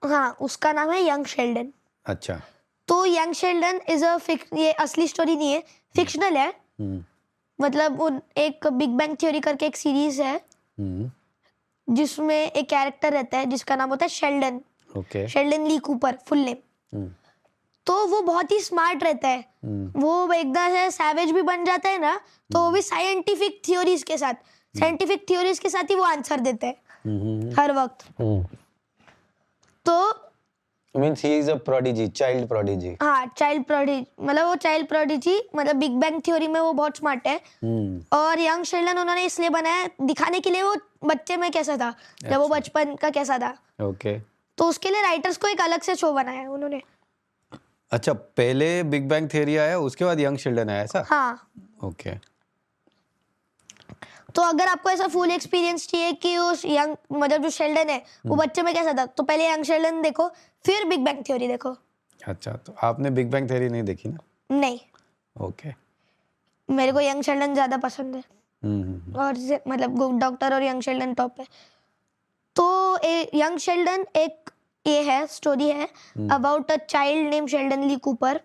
S1: हाँ, उसका नाम है यंग शेल्डन।
S2: अच्छा।
S1: तो यंग शेल्डन ये असली स्टोरी नहीं है, फिक्शनल है। मतलब एक बिग बैंग थ्योरी करके एक सीरीज है जिसमें एक कैरेक्टर रहता है जिसका नाम होता है Sheldon.
S2: Okay.
S1: Sheldon Lee Cooper full name. तो वो बहुत ही स्मार्ट रहता है। वो एकदम से सैवेज भी बन जाता है ना, तो वो भी साइंटिफिक थ्योरीज के साथ ही वो आंसर देता है हर वक्त। तो
S2: means he is a prodigy, child prodigy.
S1: हाँ, चाइल्ड प्रोडिजी, मतलब वो चाइल्ड प्रोडिजी, मतलब बिग बैंग थ्योरी में वो बहुत स्मार्ट है। और यंग शेल्डन उन्होंने इसलिए बनाया दिखाने के लिए वो बच्चे में कैसा था, जब वो बचपन का कैसा था।
S2: ओके।
S1: तो उसके लिए राइटर्स को एक अलग से शो बनाया है उन्होंने।
S2: अच्छा, पहले बिग बैंग थियरी आया, उसके बाद यंग शेल्डन आया, ऐसा?
S1: हाँ,
S2: ओके।
S1: तो अगर आपको ऐसा फुल एक्सपीरियंस चाहिए कि उस यंग मतलब जो शेल्डन है वो बच्चे में कैसा था, तो पहले यंग शेल्डन देखो, फिर बिग बैंग थ्योरी देखो।
S2: अच्छा, तो आपने बिग बैंग थियरी नहीं देखी ना?
S1: नहीं,
S2: ओके।
S1: मेरे को यंग शेल्डन ज्यादा पसंद है, और मतलब डॉक्टर और यंग शेल्डन टॉप है। तो यंग शेल्डन एक ये है, स्टोरी है about a child name Sheldon Lee Cooper,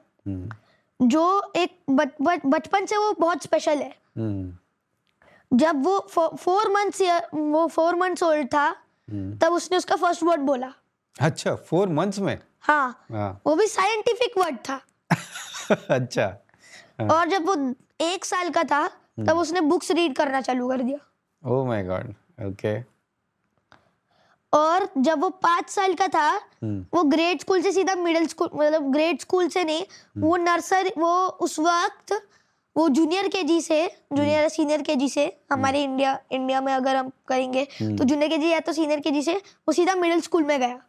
S1: जो एक बचपन से वो बहुत स्पेशल है। जब वो 4 मंथ्स ओल्ड था तब उसने उसका फर्स्ट वर्ड बोला।
S2: अच्छा, 4 मंथ्स में?
S1: हाँ,
S2: हाँ।
S1: वो भी साइंटिफिक वर्ड था।
S2: अच्छा। हाँ।
S1: और जब वो 1 साल का था तब उसने बुक्स रीड करना चालू कर दिया।
S2: Oh my God, okay.
S1: और जब वो 5 साल का था वो ग्रेड स्कूल से सीधा मिडिल स्कूल, मतलब ग्रेड स्कूल से नहीं, वो नर्सरी, वो उस वक्त वो जूनियर केजी से, जूनियर सीनियर केजी से, हमारे इंडिया में अगर हम करेंगे तो जूनियर केजी या तो सीनियर केजी से वो सीधा मिडिल स्कूल में गया।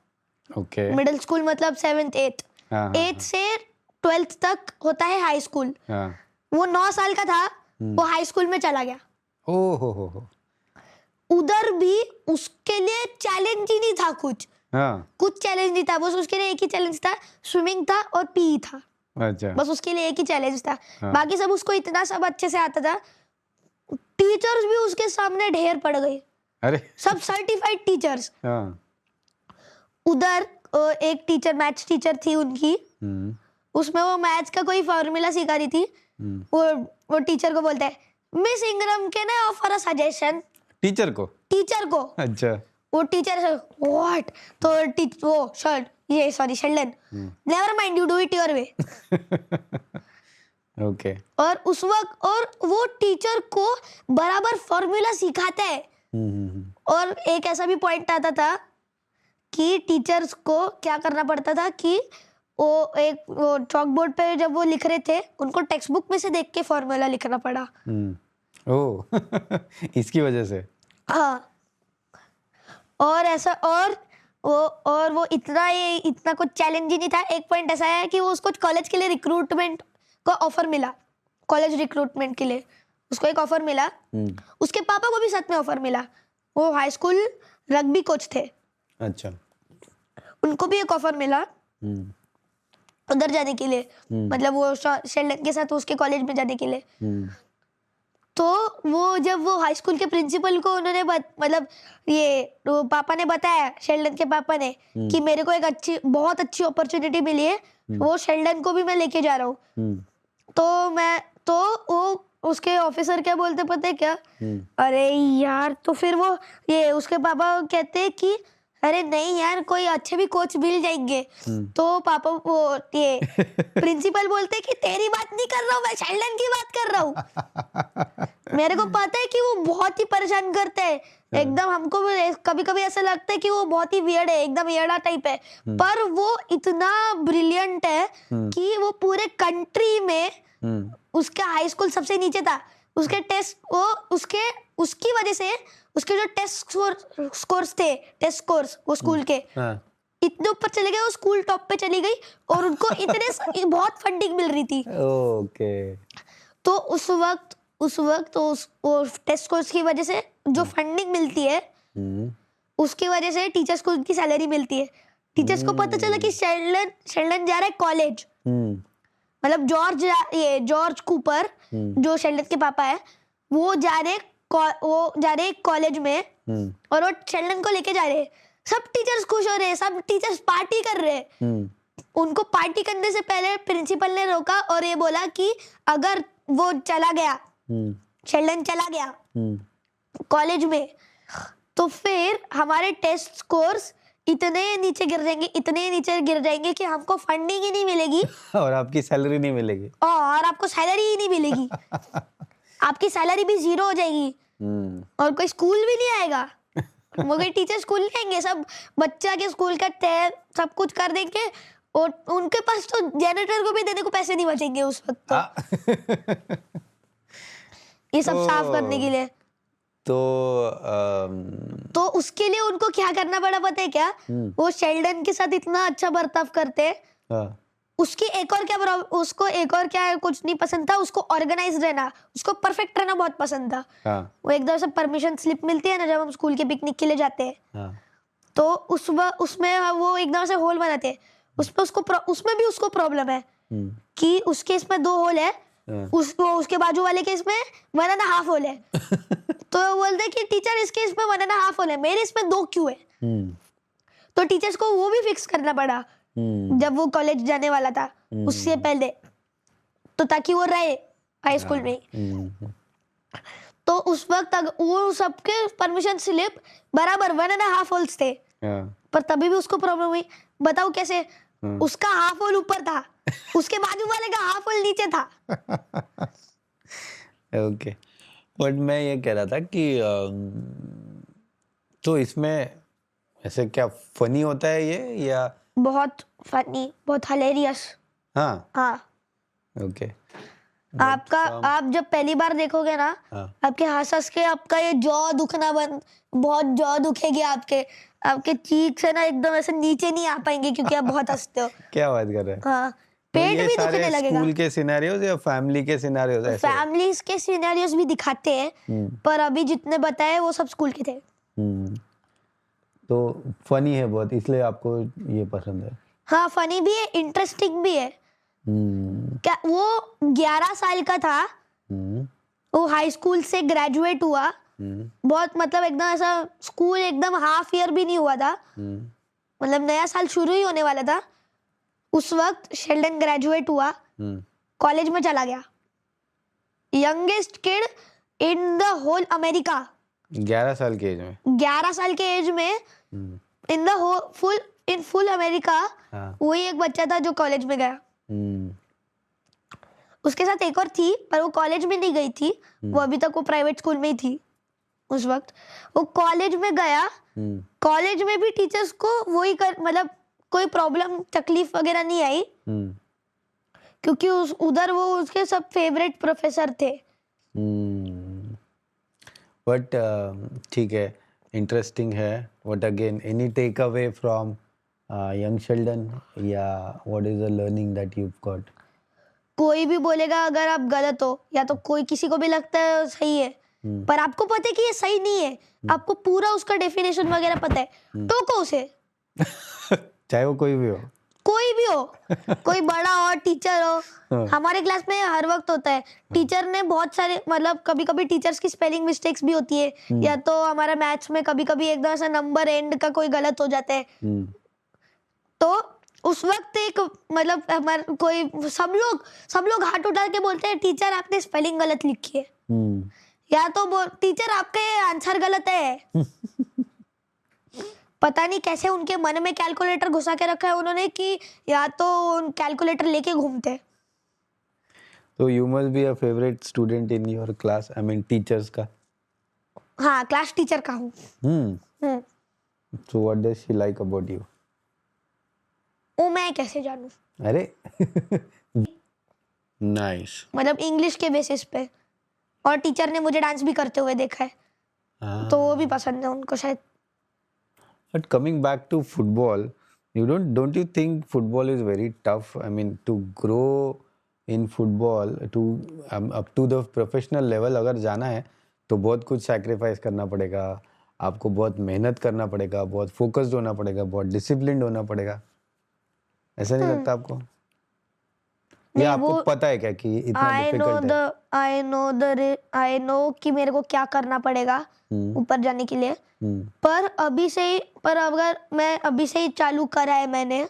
S2: ओके।
S1: मिडिल स्कूल मतलब 7th 8th,
S2: हाँ,
S1: 8th से 12th तक होता है हाई स्कूल।
S2: हाँ।
S1: वो 9 साल का था, वो हाई स्कूल में चला गया।
S2: ओह हो।
S1: उधर भी उसके लिए चैलेंज ही नहीं था कुछ,
S2: हाँ।
S1: कुछ चैलेंज नहीं था, बस उसके लिए एक ही चैलेंज था, स्विमिंग था और पी था।
S2: अच्छा।
S1: बस उसके लिए एक ही चैलेंज था।
S2: हाँ।
S1: बाकी सब उसको इतना सब अच्छे से आता था। टीचर्स भी उसके सामने ढेर पड़ गए,
S2: अरे।
S1: सब सर्टिफाइड टीचर्स।
S2: हाँ।
S1: उधर एक टीचर, मैथ्स टीचर थी उनकी, उसमें वो मैथ्स का कोई फॉर्मूला सिखा रही थी। वो टीचर को बोलता है, miss इंग्रम can I offer a suggestion.
S2: Teacher को? अच्छा।
S1: वो टीचर व्हाट, तो वो sorry Sheldon, never mind, you do it your way.
S2: Okay.
S1: और उस वक्त और वो टीचर को बराबर फॉर्मूला सिखाता है। और एक ऐसा भी पॉइंट आता था कि टीचर्स को क्या करना पड़ता था कि वो चॉक बोर्ड पे जब वो लिख रहे थे उनको टेक्स्ट बुक में से देख के फॉर्मूला लिखना पड़ा।
S2: ओह इसकी वजह से?
S1: हाँ, और ऐसा और वो इतना कुछ चैलेंज ही नहीं था। एक पॉइंट ऐसा है कि वो उसको कॉलेज के लिए रिक्रूटमेंट का ऑफर मिला, कॉलेज रिक्रूटमेंट के लिए उसको एक ऑफर मिला। उसके पापा को भी साथ में ऑफर मिला, वो हाई स्कूल रग्बी कोच थे।
S2: अच्छा।
S1: उनको भी एक ऑफर मिला उधर जाने के लिए, मतलब वो शेल्डन के साथ उसके कॉलेज में जाने के लिए। तो वो जब वो हाई स्कूल के प्रिंसिपल को उन्होंने मतलब वो पापा ने बताया, शेल्डन के पापा ने, कि मेरे को एक बहुत अच्छी अपॉर्चुनिटी मिली है, वो शेल्डन को भी मैं लेके जा रहा हूँ। तो वो उसके ऑफिसर क्या बोलते पता है क्या? अरे यार, तो फिर वो उसके पापा कहते हैं कि अरे नहीं यार, कोई अच्छे भी कोच मिल जाएंगे। तो पापा प्रिंसिपल बोलते कि तेरी बात नहीं कर रहा हूँ, मैं शेल्डन की बात कर रहा हूँ। मेरे को पता है कि वो बहुत ही परेशान करते हैं एकदम, हमको कभी कभी ऐसा लगता है कि वो बहुत ही वियर्ड है, एकदम वियर्डा टाइप है, पर वो इतना ब्रिलियंट है कि वो पूरे कंट्री में उसका हाई स्कूल सबसे नीचे था। उसके टेस्ट उसकी वजह से उसके जो टेस्ट स्कोर्स थे, टेस्ट स्कोर्स वो स्कूल के इतने ऊपर चले गए, वो स्कूल टॉप पे चली गई और उनको इतने बहुत फंडिंग मिल रही थी।
S2: ओके।
S1: तो उस वक्त वो टेस्ट स्कोर्स की वजह से जो फंडिंग मिलती है उसकी वजह से टीचर्स को उनकी सैलरी मिलती है। टीचर्स को पता चला कि शेल्डन जा रहा है कॉलेज, मतलब जॉर्ज कूपर जो शेल्डन के पापा है, वो जा रहे कॉलेज में, और वो शेल्डन को लेके जा रहे हैं। सब टीचर्स खुश हो रहे हैं, सब टीचर्स पार्टी कर रहे हैं। उनको पार्टी करने से पहले प्रिंसिपल ने रोका और ये बोला कि अगर वो चला गया, शेल्डन चला गया कॉलेज में, तो फिर हमारे टेस्ट स्कोर्स इतने नीचे गिर जाएंगे कि हमको फंडिंग ही नहीं मिलेगी
S2: और आपकी सैलरी नहीं मिलेगी,
S1: और आपको सैलरी ही नहीं मिलेगी। आपकी सैलरी भी 0 हो जाएगी और कोई स्कूल भी नहीं आएगा। वो कोई टीचर स्कूल नहीं आएंगे, सब बच्चा के स्कूल का सब कुछ कर देंगे और उनके पास तो जेनरेटर को भी देने को पैसे नहीं बचेंगे उस वक्त ये सब साफ करने के लिए।
S2: तो
S1: उसके लिए उनको क्या करना पड़ा पता है क्या? वो शेल्डन के साथ इतना अच्छा बर्ताव करते,
S2: हाँ,
S1: उसको एक और क्या कुछ नहीं पसंद था, उसको ऑर्गेनाइज रहना, उसको परफेक्ट रहना बहुत पसंद था।
S2: हाँ,
S1: वो एकदम से परमिशन स्लिप मिलती है ना जब हम स्कूल के पिकनिक के लिए जाते हैं,
S2: हाँ,
S1: तो उसमें वो एकदम से होल बनाते हैं, उसमें भी उसको प्रॉब्लम है कि उसके इसमें 2 होल है,
S2: हाँ।
S1: उसके बाजू वाले के इसमें 1.5 होल है। तो वो बोलते हैं कि टीचर इसके इसमें 1.5 होल है, मेरे इसमें 2 क्यों है? तो टीचर्स को वो भी फिक्स करना पड़ा जब वो कॉलेज जाने वाला था, उससे पहले, तो ताकि वो रहे हाई स्कूल में ही। तो उस वक्त वो सबके परमिशन स्लिप बराबर 1.5 होल्स थे, पर तभी भी उसको प्रॉब्लम हुई। बताओ कैसे? उसका हाफ होल ऊपर था, उसके बाजू वाले का हाफ होल नीचे था।
S2: ओके, बट मैं ये कह रहा था कि तो इसमें ऐसे क्या फनी होता है ये या?
S1: बहुत फनी, बहुत हिलेरियस।
S2: हाँ,
S1: हाँ,
S2: ओके,
S1: आप जब पहली बार देखोगे ना,
S2: हाँ,
S1: आपके हंस के आपका ये जॉ दुखना बंद, बहुत जॉ दुखेगी आपके चीक से ना एकदम ऐसे नीचे नहीं आ पाएंगे क्योंकि आप बहुत हंसते हो।
S2: क्या बात कर रहे हैं?
S1: हाँ,
S2: तो
S1: पेट
S2: ये
S1: भी
S2: सारे
S1: दुखने लगेगा।
S2: स्कूल के सिनेरियोज या फैमिली के सिनेरियोज ऐसे?
S1: फैमिलीज के सिनेरियोस भी दिखाते हैं, पर अभी जितने बताए वो सब स्कूल के थे।
S2: तो फनी है बहुत, इसलिए आपको ये पसंद है।
S1: हाँ, फनी भी है, इंटरेस्टिंग भी है। क्या वो 11 साल का था, वो हाई स्कूल से ग्रेजुएट हुआ, बहुत मतलब एकदम ऐसा स्कूल एकदम हाफ ईयर भी नहीं हुआ था, मतलब नया साल शुरू ही होने वाला था, उस वक्त शेल्डन ग्रेजुएट हुआ, कॉलेज में चला गया। Youngest kid in the whole America,
S2: 11 साल की एज में?
S1: 11 साल के एज में इन द फुल अमेरिका,
S2: हाँ,
S1: वही एक बच्चा था जो कॉलेज में गया। उसके साथ एक और थी, पर वो कॉलेज में नहीं गई थी, वो अभी तक वो प्राइवेट स्कूल में ही थी उस वक्त। वो कॉलेज में गया, कॉलेज में भी टीचर्स को वही मतलब कोई प्रॉब्लम तकलीफ वगैरह नहीं आई, क्योंकि उधर वो उसके सब फेवरेट प्रोफेसर थे।
S2: बट ठीक है, इंटरेस्टिंग है। But again, any take away from young Sheldon, या what is the learning that you got?
S1: कोई भी बोलेगा अगर आप गलत हो, या तो कोई किसी को भी लगता है सही है, पर आपको पता है कि ये सही नहीं है, आपको पूरा उसका डेफिनेशन वगैरह पता है, टोको उसे।
S2: चाहे वो कोई भी हो।
S1: कोई भी हो, कोई बड़ा हो, टीचर हो। हमारे क्लास में हर वक्त होता है, टीचर ने बहुत सारे मतलब कभी कभी टीचर्स की स्पेलिंग मिस्टेक्स भी होती है, या तो हमारा मैथ्स में कभी कभी एकदम ऐसा नंबर एंड का कोई गलत हो जाता है, तो उस वक्त एक मतलब हमारे कोई सब लोग हाथ उठा के बोलते हैं टीचर आपने स्पेलिंग गलत लिखी है, या तो टीचर आपके आंसर गलत है। पता नहीं कैसे उनके मन में कैलकुलेटर घुसा के रखा है उन्होंने कि या तो कैलकुलेटर लेके घूमते।
S2: तो you must be a favourite student in your class, I mean teachers का।
S1: हाँ, क्लास टीचर का हूँ।
S2: So what does she like about you?
S1: वो मैं कैसे जानूं?
S2: अरे नाइस।
S1: मतलब इंग्लिश के बेसिस पे, और टीचर ने मुझे डांस भी करते हुए देखा है, तो वो भी पसंद है उनको शायद।
S2: But coming back to football, don't you think football is very tough? I mean, to grow in football to up to the professional level अगर जाना है तो बहुत कुछ sacrifice करना पड़ेगा, आपको बहुत मेहनत करना पड़ेगा, बहुत focused होना पड़ेगा, बहुत disciplined होना पड़ेगा। ऐसा नहीं लगता आपको? या आपको पता है क्या कि इतना difficult है?
S1: आई नो कि मेरे को क्या करना पड़ेगा ऊपर जाने के लिए, पर अगर मैं अभी से ही चालू करा है मैंने,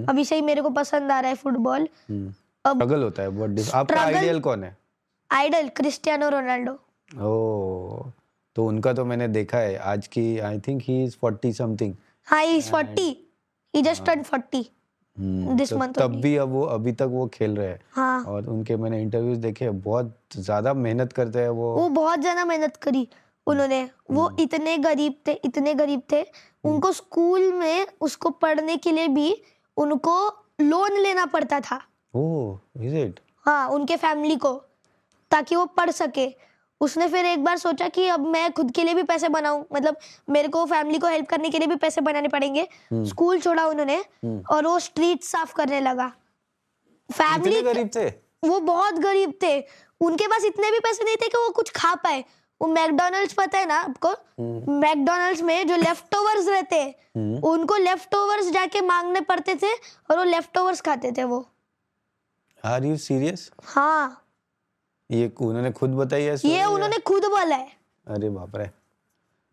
S1: अभी से ही मेरे को पसंद आ रहा है फुटबॉल। अब
S2: स्ट्रगल होता है बहुत। आपका आइडियल कौन है?
S1: Idol Cristiano Ronaldo.
S2: ओह, तो उनका तो मैंने देखा है, आज की I think he is 40 something.
S1: हाँ, he is 40, he just turn 40 this
S2: तो
S1: मंथ
S2: तब भी अभी तक वो खेल रहे हैं।
S1: हाँ,
S2: और उनके मैंने इंटरव्यूज देखे, बहुत ज्यादा मेहनत करते हैं वो
S1: बहुत ज्यादा मेहनत करी उन्होंने। वो इतने गरीब थे, उनको स्कूल में उसको पढ़ने के लिए भी उनको लोन लेना पड़ता था।
S2: ओह, इज इट?
S1: हाँ, उनके फैमिली को, ताकि वो पढ़ सके। उसने फिर एक बार सोचा कि अब मैं खुद के लिए भी पैसे बनाऊं, मतलब मेरे को फैमिली को हेल्प करने के लिए भी पैसे बनाने पड़ेंगे। स्कूल छोड़ा उन्होंने और वो स्ट्रीट साफ करने लगा। फैमिली
S2: इतने गरीब थे?
S1: वो बहुत गरीब थे, उनके पास इतने भी पैसे नहीं थे कि वो कुछ खा पाए। वो मैकडॉनल्ड्स पता है ना आपको, मैकडॉनल्ड्स में जो लेफ्ट ओवर्स रहते हैं उनको लेफ्ट ओवर्स जाके मांगने पड़ते थे और वो लेफ्ट ओवर्स खाते थे वो।
S2: Are you serious?
S1: हाँ,
S2: ये उन्होंने खुद बताई है story
S1: ये
S2: या?
S1: उन्होंने खुद बोला है।
S2: अरे बाप रे,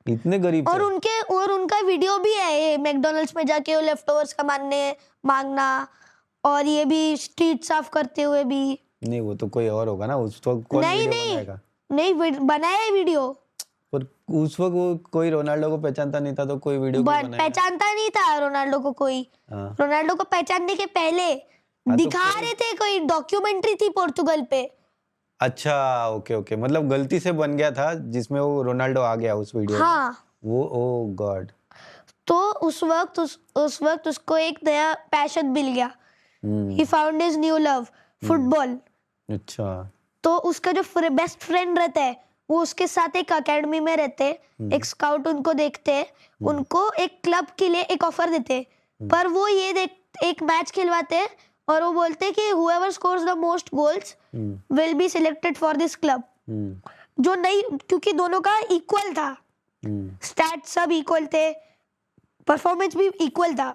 S2: इतने गरीब
S1: और
S2: थे?
S1: उनका वीडियो भी है, ये मैकडॉनल्ड्स में जाके वो लेफ्ट ओवर्स का मांगना और ये भी स्ट्रीट साफ करते हुए भी।
S2: नहीं वो तो कोई और होगा ना, उस वक्त कौन
S1: नहीं
S2: वीडियो
S1: नहीं
S2: बनाएगा?
S1: नहीं, बनाया है वीडियो।
S2: पर उस वक्त वो कोई रोनाल्डो को पहचानता नहीं था तो कोई वीडियो क्यों बनाएगा?
S1: पहचानता नहीं था रोनाल्डो को कोई।
S2: हाँ।
S1: रोनाल्डो को पहचानने के पहले
S2: तो
S1: दिखा रहे थे, कोई डॉक्यूमेंट्री थी पोर्तुगल पे।
S2: अच्छा, ओके ओके, मतलब गलती से बन गया था जिसमें वो रोनाल्डो आ गया उस वीडियो में।
S1: हाँ,
S2: वो ओ गॉड।
S1: तो उस वक्त उसको एक नया पैशन मिल गया। He found his new love, football.
S2: अच्छा।
S1: तो उसका जो बेस्ट फ्रेंड रहता है वो उसके साथ एक एकेडमी में रहते, एक स्काउट उनको देखते, उनको एक क्लब के लिए एक ऑफर देते, पर वो ये एक मैच खिलवाते और वो बोलते कि whoever scores the most goals will be selected for this club। जो नहीं, क्योंकि दोनों का इक्वल था, स्टैट सब इक्वल थे, परफॉर्मेंस भी इक्वल था।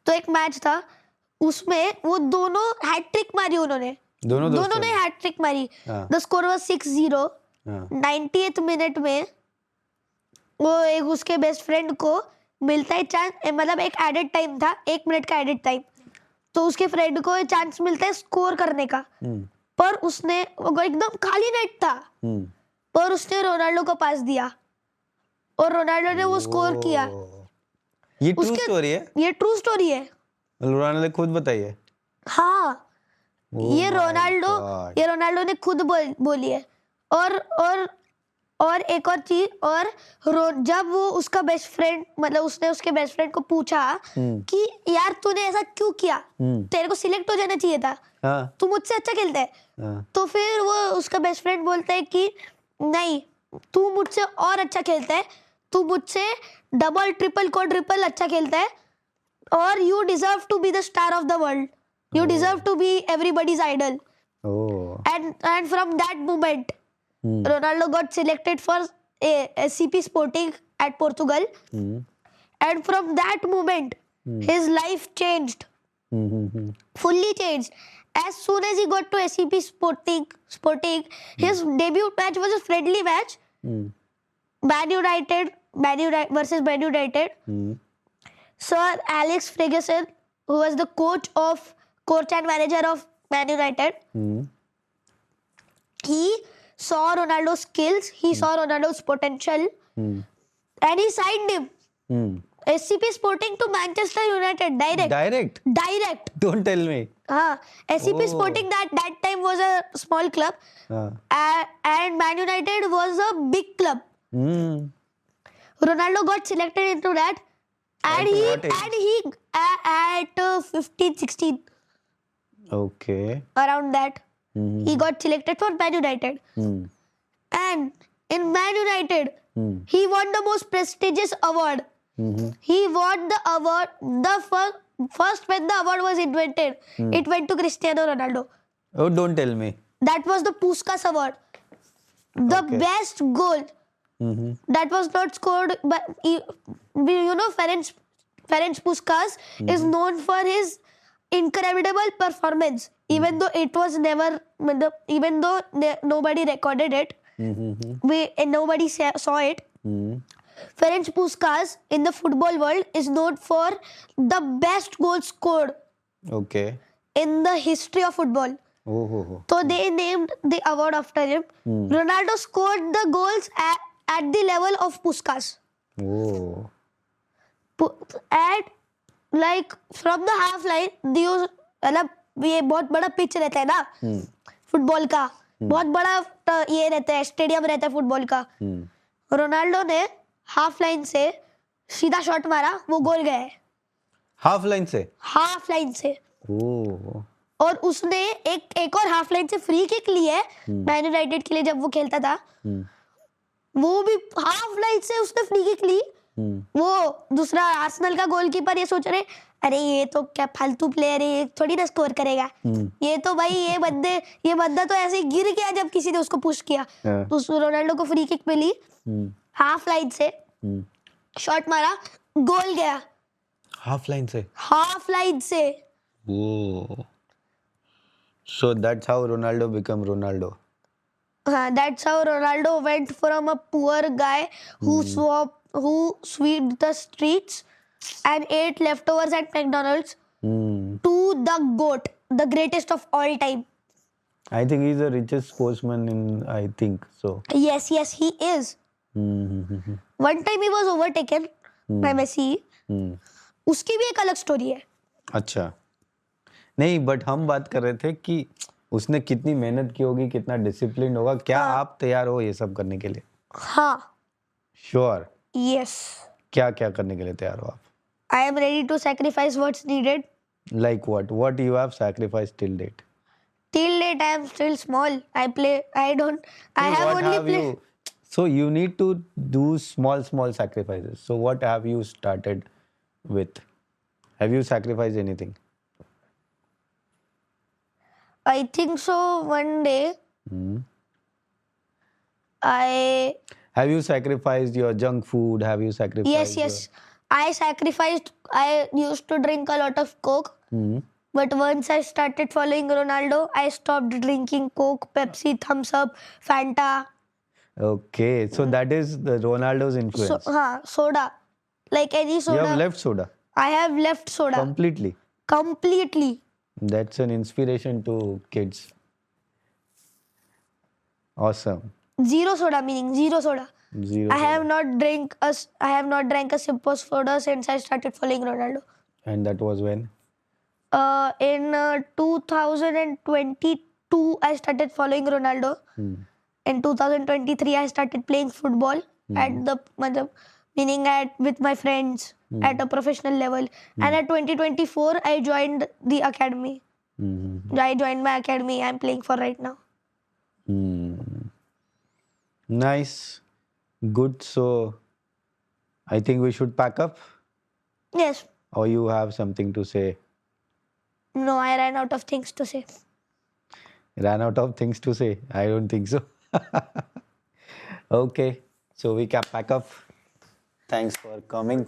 S1: तो एक मैच था उसमें वो दोनों हैट्रिक मारी, उन्होंने दोनों ने हैट्रिक मारी। The score was 6-0। 90th minute में वो एक उसके बेस्ट फ्रेंड को मिलता है चांस, मतलब एक एडेड टाइम था, 1 मिनट का एडेड टाइम, तो उसके फ्रेंड को चांस मिलता है स्कोर करने का। पर उसने वो एकदम खाली नेट था और उसने रोनाल्डो को पास दिया और रोनाल्डो ने वो स्कोर किया।
S2: ये ट्रू स्टोरी है?
S1: ये ट्रू स्टोरी है।
S2: रोनाल्डो ने खुद बताई है?
S1: हाँ, ये रोनाल्डो ने खुद बोली है। और एक और चीज, और जब वो उसका बेस्ट फ्रेंड, मतलब उसने उसके बेस्ट फ्रेंड को पूछा कि यार तूने ऐसा क्यों किया, तेरे को सिलेक्ट हो जाना चाहिए था, तू मुझसे अच्छा खेलता है। तो फिर वो उसका बेस्ट फ्रेंड बोलता है कि नहीं, तू मुझसे और अच्छा खेलता है, तू मुझसे डबल ट्रिपल क्वाड्रुपल अच्छा खेलता है और you deserve to be the star of the world, you deserve to be everybody's idol। And from that moment Ronaldo got selected for SCP Sporting at Portugal, and from that moment his life changed, fully changed। As soon as he got to SCP Sporting, his debut match was a friendly match, Man United versus Man United। Sir Alex Ferguson, who was the coach and manager of Man United, he saw Ronaldo's skills, he saw Ronaldo's potential, and he signed him SCP Sporting to Manchester United direct।
S2: Don't tell me।
S1: हाँ, SCP Sporting that time was a small club, and Man United was a big club। Ronaldo got selected into that, and he at 15-16,
S2: okay,
S1: around that, he got selected for Man United। And in Man United he won the most prestigious award। He won the award, the first when the award was invented, it went to Cristiano Ronaldo।
S2: Oh, don't tell me।
S1: That was the Puskás award, the best goal that was not scored, but you know Ferenc Puskás is known for his incredible performance, even though it was never, even though nobody recorded it, nobody saw it। Ferenc Puskás in the football world is known for the best goal scored,
S2: okay,
S1: in the history of football। So they named the award after him। Ronaldo scored the goals at the level of Puskás। And like from the half line, मतलब ये बहुत बड़ा pitch रहता है ना football का, बहुत बड़ा ये रहता है, स्टेडियम रहता है फुटबॉल का। रोनाल्डो ने हाफ लाइन से सीधा शॉट मारा, वो गोल गया है।
S2: हाफ लाइन से?
S1: हाफ लाइन से। और उसने एक और हाफ लाइन से फ्री किक ली है मैन यूनाइटेड के लिए जब वो खेलता था। वो भी हाफ लाइन से उसने फ्री किक ली। वो दूसरा आर्सेनल का गोलकीपर ये सोच रहे, अरे ये तो क्या फालतू प्लेयर है, ये थोड़ी ना स्कोर करेगा। ये तो भाई ये बंदा तो ऐसे ही गिर गया जब किसी ने उसको पुश किया। तो उस रोनाल्डो को फ्री किक मिली, हाफ लाइन से शॉट मारा, गोल गया
S2: हाफ लाइन से।
S1: हाफ लाइन से।
S2: वो so that's how Ronaldo become Ronaldo.
S1: That's how Ronaldo went from a poor guy who swept the streets and ate leftovers at McDonald's to the GOAT, the greatest of all time.
S2: I think he's the richest sportsman in, I think so.
S1: Yes, he is. One time he was overtaken by Messi. उसकी भी एक अलग story है।
S2: अच्छा, नहीं but हम बात कर रहे थे कि उसने कितनी मेहनत की होगी, कितना डिसिप्लिन होगा। क्या आप तैयार हो ये सब करने के लिए?
S1: हाँ।
S2: श्योर?
S1: यस।
S2: क्या क्या करने के लिए तैयार हो आप?
S1: I am ready to sacrifice what's needed.
S2: Like what? What you have sacrificed till date?
S1: Till date I am still small. I have
S2: What
S1: only
S2: have
S1: played.
S2: you? So you need to do small sacrifices. So what have you started with? Have you sacrificed anything?
S1: I think so. One day I
S2: Have you sacrificed your junk food? Have you sacrificed?
S1: yes. I used to drink a lot of Coke. But once I started following Ronaldo, I stopped drinking Coke, Pepsi, Thumbs Up, Fanta.
S2: Okay, so that is the Ronaldo's influence.
S1: Soda. Like any soda.
S2: You have left soda
S1: I have left soda.
S2: completely.
S1: Completely.
S2: That's an inspiration to kids. Awesome.
S1: Zero soda meaning zero soda.
S2: Zero.
S1: I have not drank a sip of soda since I started following Ronaldo.
S2: And that was when?
S1: In 2022 I started following Ronaldo. In 2023 I started playing football with my friends at a professional level. And at 2024 I joined the academy. I joined my academy I'm playing for right now.
S2: Nice. Good. So I think we should pack up.
S1: Yes.
S2: Or you have something to say?
S1: No, I ran out of things to say.
S2: Ran out of things to say? I don't think so. Okay. So we can pack up. Thanks for coming.